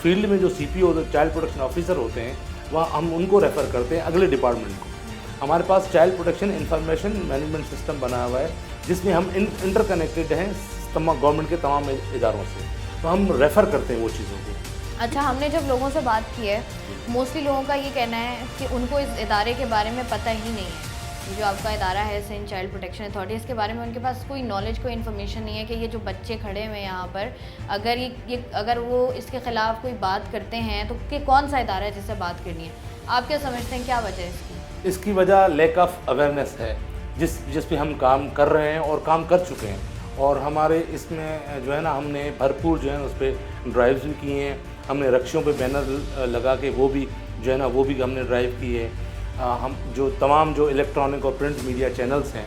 M: फील्ड में जो CPO चाइल्ड प्रोटेक्शन ऑफिसर होते हैं वहाँ हम उनको रेफ़र करते हैं अगले डिपार्टमेंट को। हमारे पास child protection information management system बना हुआ है जिसमें हम इंटरकनेक्टेड हैं गवर्नमेंट के तमाम इदारों से, तो हम रेफ़र करते हैं वो चीज़ों को।
A: अच्छा, हमने जब लोगों से बात की है, मोस्टली लोगों का ये कहना है कि उनको इस इदारे के बारे में पता ही नहीं है। ये जो आपका इदारा है सिंध चाइल्ड प्रोटेक्शन अथॉरिटी, इसके बारे में उनके पास कोई नॉलेज, कोई इन्फॉर्मेशन नहीं है कि ये जो बच्चे खड़े हुए हैं यहाँ पर, अगर वो इसके ख़िलाफ़ कोई बात करते हैं तो कि कौन सा इदारा है जिससे बात करनी है? आप क्या समझते हैं, क्या वजह है इसकी?
M: इसकी वजह लैक ऑफ अवेयरनेस है जिस पे हम काम कर रहे हैं और काम कर चुके हैं, और हमारे इसमें जो है ना हमने भरपूर जो है उस पर ड्राइव्स भी किए हैं। हमने रक्षों पे बैनर लगा के वो भी जो है ना वो भी हमने ड्राइव किए हैं। हम जो तमाम जो इलेक्ट्रॉनिक और प्रिंट मीडिया चैनल्स हैं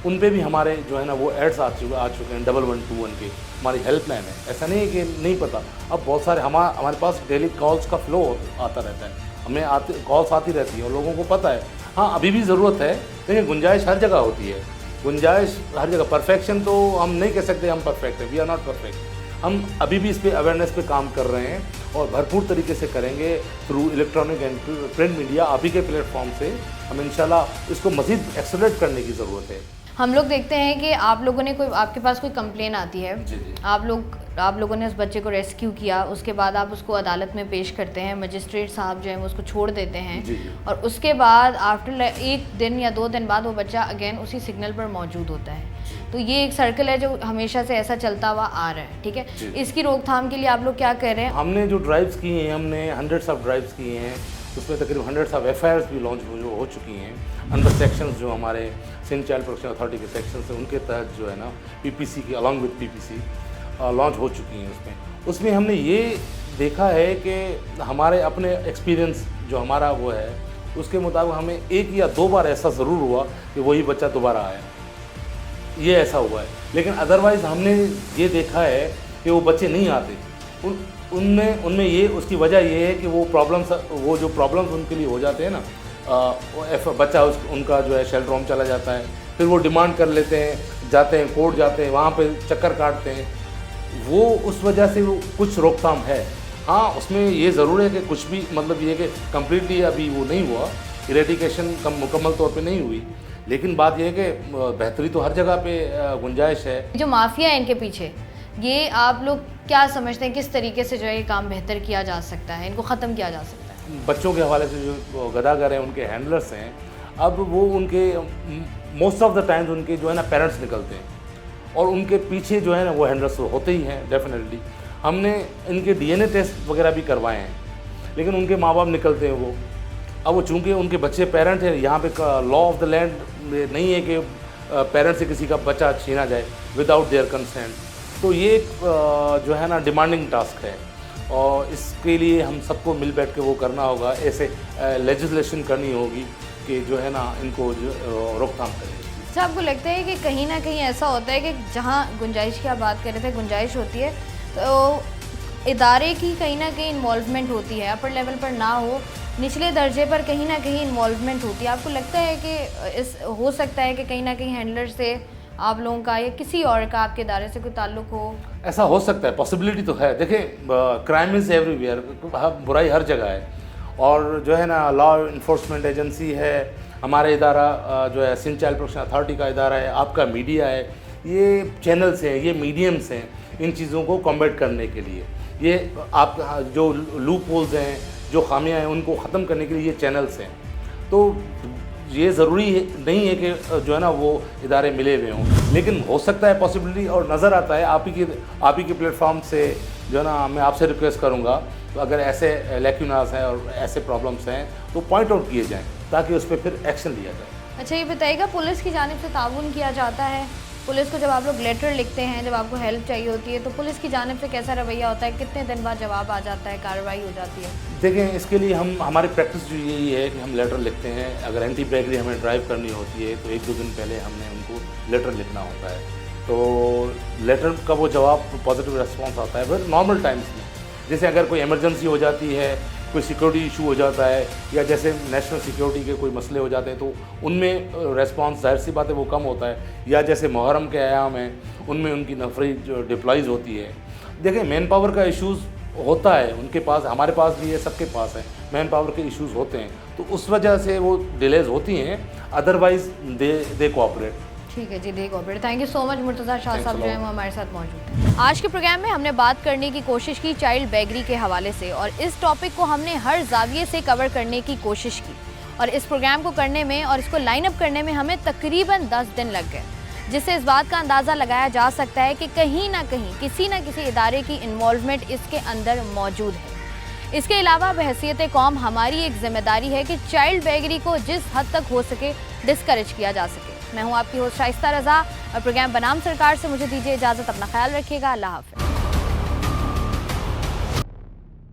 M: उन पे भी हमारे जो है ना वो एड्स आ चुके हैं 1121 के। हमारी हेल्पलाइन है, ऐसा नहीं है कि नहीं पता। अब बहुत सारे हमारे पास डेली कॉल्स का फ्लो आता रहता है, हमें कॉल्स आती रहती है और लोगों को पता है। हाँ, अभी भी ज़रूरत है, लेकिन गुंजाइश हर जगह होती है, गुंजाइश हर जगह। परफेक्शन तो हम नहीं कह सकते हम परफेक्ट है, वी आर नॉट परफेक्ट। हम अभी भी इस पे अवेयरनेस पे काम कर रहे हैं और भरपूर तरीके से करेंगे through electronic and print media. आप ही के प्लेटफॉर्म से हम इंशाल्लाह इसको मज़ीद एक्सेलरेट करने की ज़रूरत है।
A: हम लोग देखते हैं कि आप लोगों ने आपके पास कोई कंप्लेन आती है, आप लोगों ने उस बच्चे को रेस्क्यू किया, उसके बाद आप उसको अदालत में पेश करते हैं, मजिस्ट्रेट साहब जो है वो उसको छोड़ देते हैं, और उसके बाद आफ्टर 1 दिन या 2 दिन बाद वो बच्चा अगेन उसी सिग्नल पर मौजूद होता है। तो ये एक सर्कल है जो हमेशा से ऐसा चलता हुआ आ रहा है, ठीक है। इसकी रोकथाम के लिए आप लोग क्या कर रहे हैं?
M: हमने जो ड्राइव्स किए हैं, हमने हंड्रेड्स ऑफ ड्राइव्स किए हैं, उसमें तकरीबन हंड्रेड्स ऑफ FIRs भी लॉन्च हो चुकी हैं अंडर सेक्शंस जो हमारे सिंध चाइल्ड प्रोटेक्शन अथॉरिटी के सेक्शंस हैं उनके तहत जो है ना PPC की अलॉन्ग विद PPC लॉन्च हो चुकी हैं। उसमें हमने ये देखा है कि हमारे अपने एक्सपीरियंस जो हमारा वो है उसके मुताबिक हमें 1 या 2 बार ऐसा ज़रूर हुआ कि वही बच्चा दोबारा आया, ये ऐसा हुआ है। लेकिन अदरवाइज़ हमने ये देखा है कि वो बच्चे नहीं आते। उनमें ये उसकी वजह ये है कि वो जो प्रॉब्लम्स उनके लिए हो जाते हैं ना, बच्चा उनका जो है शेल्टर होम चला जाता है, फिर वो डिमांड कर लेते हैं, जाते हैं कोर्ट जाते हैं, वहाँ पे चक्कर काटते हैं, वो उस वजह से वो कुछ रोकथाम है। हाँ, उसमें ये ज़रूर है कि कुछ भी मतलब ये कि कम्प्लीटली अभी वो नहीं हुआ, इरेडिकेशन मुकम्मल तौर पे नहीं हुई, लेकिन बात यह है कि बेहतरी तो हर जगह पे गुंजाइश है।
A: जो माफिया है इनके पीछे, ये आप लोग क्या समझते हैं किस तरीके से जो है ये काम बेहतर किया जा सकता है, इनको ख़त्म किया जा सकता है?
M: बच्चों के हवाले से जो गदागर हैं, उनके हैंडलर्स हैं, अब वो उनके मोस्ट ऑफ द टाइम्स उनके जो है ना पेरेंट्स निकलते हैं और उनके पीछे जो है ना वो हैंडलर्स होते ही हैं डेफिनेटली। हमने इनके DNA टेस्ट वगैरह भी करवाए हैं, लेकिन उनके माँ बाप निकलते हैं वो। अब वो चूँकि उनके बच्चे पेरेंट हैं, यहाँ पे लॉ ऑफ द लैंड नहीं है कि पेरेंट्स से किसी का बच्चा छीना जाए विदाउट देयर कंसेंट, तो ये जो है ना डिमांडिंग टास्क है और इसके लिए हम सबको मिल बैठ के वो करना होगा, ऐसे लेजिस्लेशन करनी होगी कि जो है ना इनको जो रोकथाम करें।
A: अच्छा, आपको लगता है कि कहीं ना कहीं ऐसा होता है कि जहाँ गुंजाइश की आप बात कर रहे थे, गुंजाइश होती है तो इदारे की कहीं ना कहीं इन्वॉल्वमेंट होती है, अपर लेवल पर ना हो, निचले दर्जे पर कहीं ना कहीं इन्वॉल्वमेंट होती है? आपको लगता है कि हो सकता है कि कहीं ना कहीं हैंडलर से आप लोगों का या किसी और का आपके इदारे से कोई ताल्लुक हो?
M: ऐसा हो सकता है, पॉसिबिलिटी तो है। देखिए, क्राइम इज़ एवरीवेयर, बुराई हर जगह है। और जो है ना, लॉ इन्फोर्समेंट एजेंसी है, हमारा इदारा जो है सिंध चाइल्ड प्रोटेक्शन अथॉरिटी का इदारा है, आपका मीडिया है, ये चैनल्स हैं, ये मीडियम्स हैं इन चीज़ों को कॉम्बैट करने के लिए। ये आप जो लूप होल्स हैं, जो खामियां हैं, उनको ख़त्म करने के लिए ये चैनल्स हैं। तो ये ज़रूरी नहीं है कि जो है ना वो इदारे मिले हुए हों, लेकिन हो सकता है पॉसिबिलिटी, और नज़र आता है आप ही के प्लेटफॉर्म से जो है ना, मैं आपसे रिक्वेस्ट करूँगा तो अगर ऐसे लैक्यूनास हैं और ऐसे प्रॉब्लम्स हैं तो पॉइंट आउट किए जाएँ ताकि उस पर फिर एक्शन लिया जाए।
A: अच्छा, ये बताइएगा, पुलिस की जानिब से ताउन किया जाता है? पुलिस को जब आप लोग लेटर लिखते हैं, जब आपको हेल्प चाहिए होती है, तो पुलिस की जानिब से कैसा रवैया होता है? कितने दिन बाद जवाब आ जाता है, कार्रवाई हो जाती है?
M: देखें, इसके लिए हमारी प्रैक्टिस जो यही है कि हम लेटर लिखते हैं। अगर एंटी बैगरी हमें ड्राइव करनी होती है तो 1-2 दिन पहले हमने उनको लेटर लिखना होता है। तो लेटर का वो जवाब पॉजिटिव रिस्पॉन्स आता है फिर नॉर्मल टाइम्स में। जैसे अगर कोई इमरजेंसी हो जाती है, कोई सिक्योरिटी इशू हो जाता है, या जैसे नेशनल सिक्योरिटी के कोई मसले हो जाते हैं, तो उनमें रेस्पॉन्स जाहिर सी बात है वो कम होता है। या जैसे मुहर्रम के अयाम हैं, उनमें उनकी नफरी जो डिप्लॉइज होती है। देखिए, मैन पावर का इशूज़ होता है उनके पास, हमारे पास भी है, सबके पास है, मैन पावर के इश्यूज़ होते हैं, तो उस वजह से वो डिलेज होती हैं। Otherwise they cooperate.
A: ठीक है जी, they cooperate. Thank you so much Murtaza Shah sahab जो है वो हमारे साथ मौजूद हैं। आज के प्रोग्राम में हमने बात करने की कोशिश की चाइल्ड बैगरी के हवाले से, और इस टॉपिक को हमने हर जाविये से कवर करने की कोशिश की। और इस प्रोग्राम को करने में और इसको लाइन अप करने में हमें तकरीबन 10 दिन लग गए, जिससे इस बात का अंदाज़ा लगाया जा सकता है कि कहीं ना कहीं किसी न किसी इदारे की इन्वॉल्वमेंट इसके अंदर मौजूद है। इसके अलावा बहैसियत कौम हमारी एक जिम्मेदारी है कि चाइल्ड बैगरी को जिस हद तक हो सके डिस्करेज किया जा सके। मैं हूं आपकी होस्ट शाइस्ता रज़ा, और प्रोग्राम बनाम सरकार से मुझे दीजिए इजाज़त। अपना ख्याल रखिएगा। अल्लाह हाफ़िज़।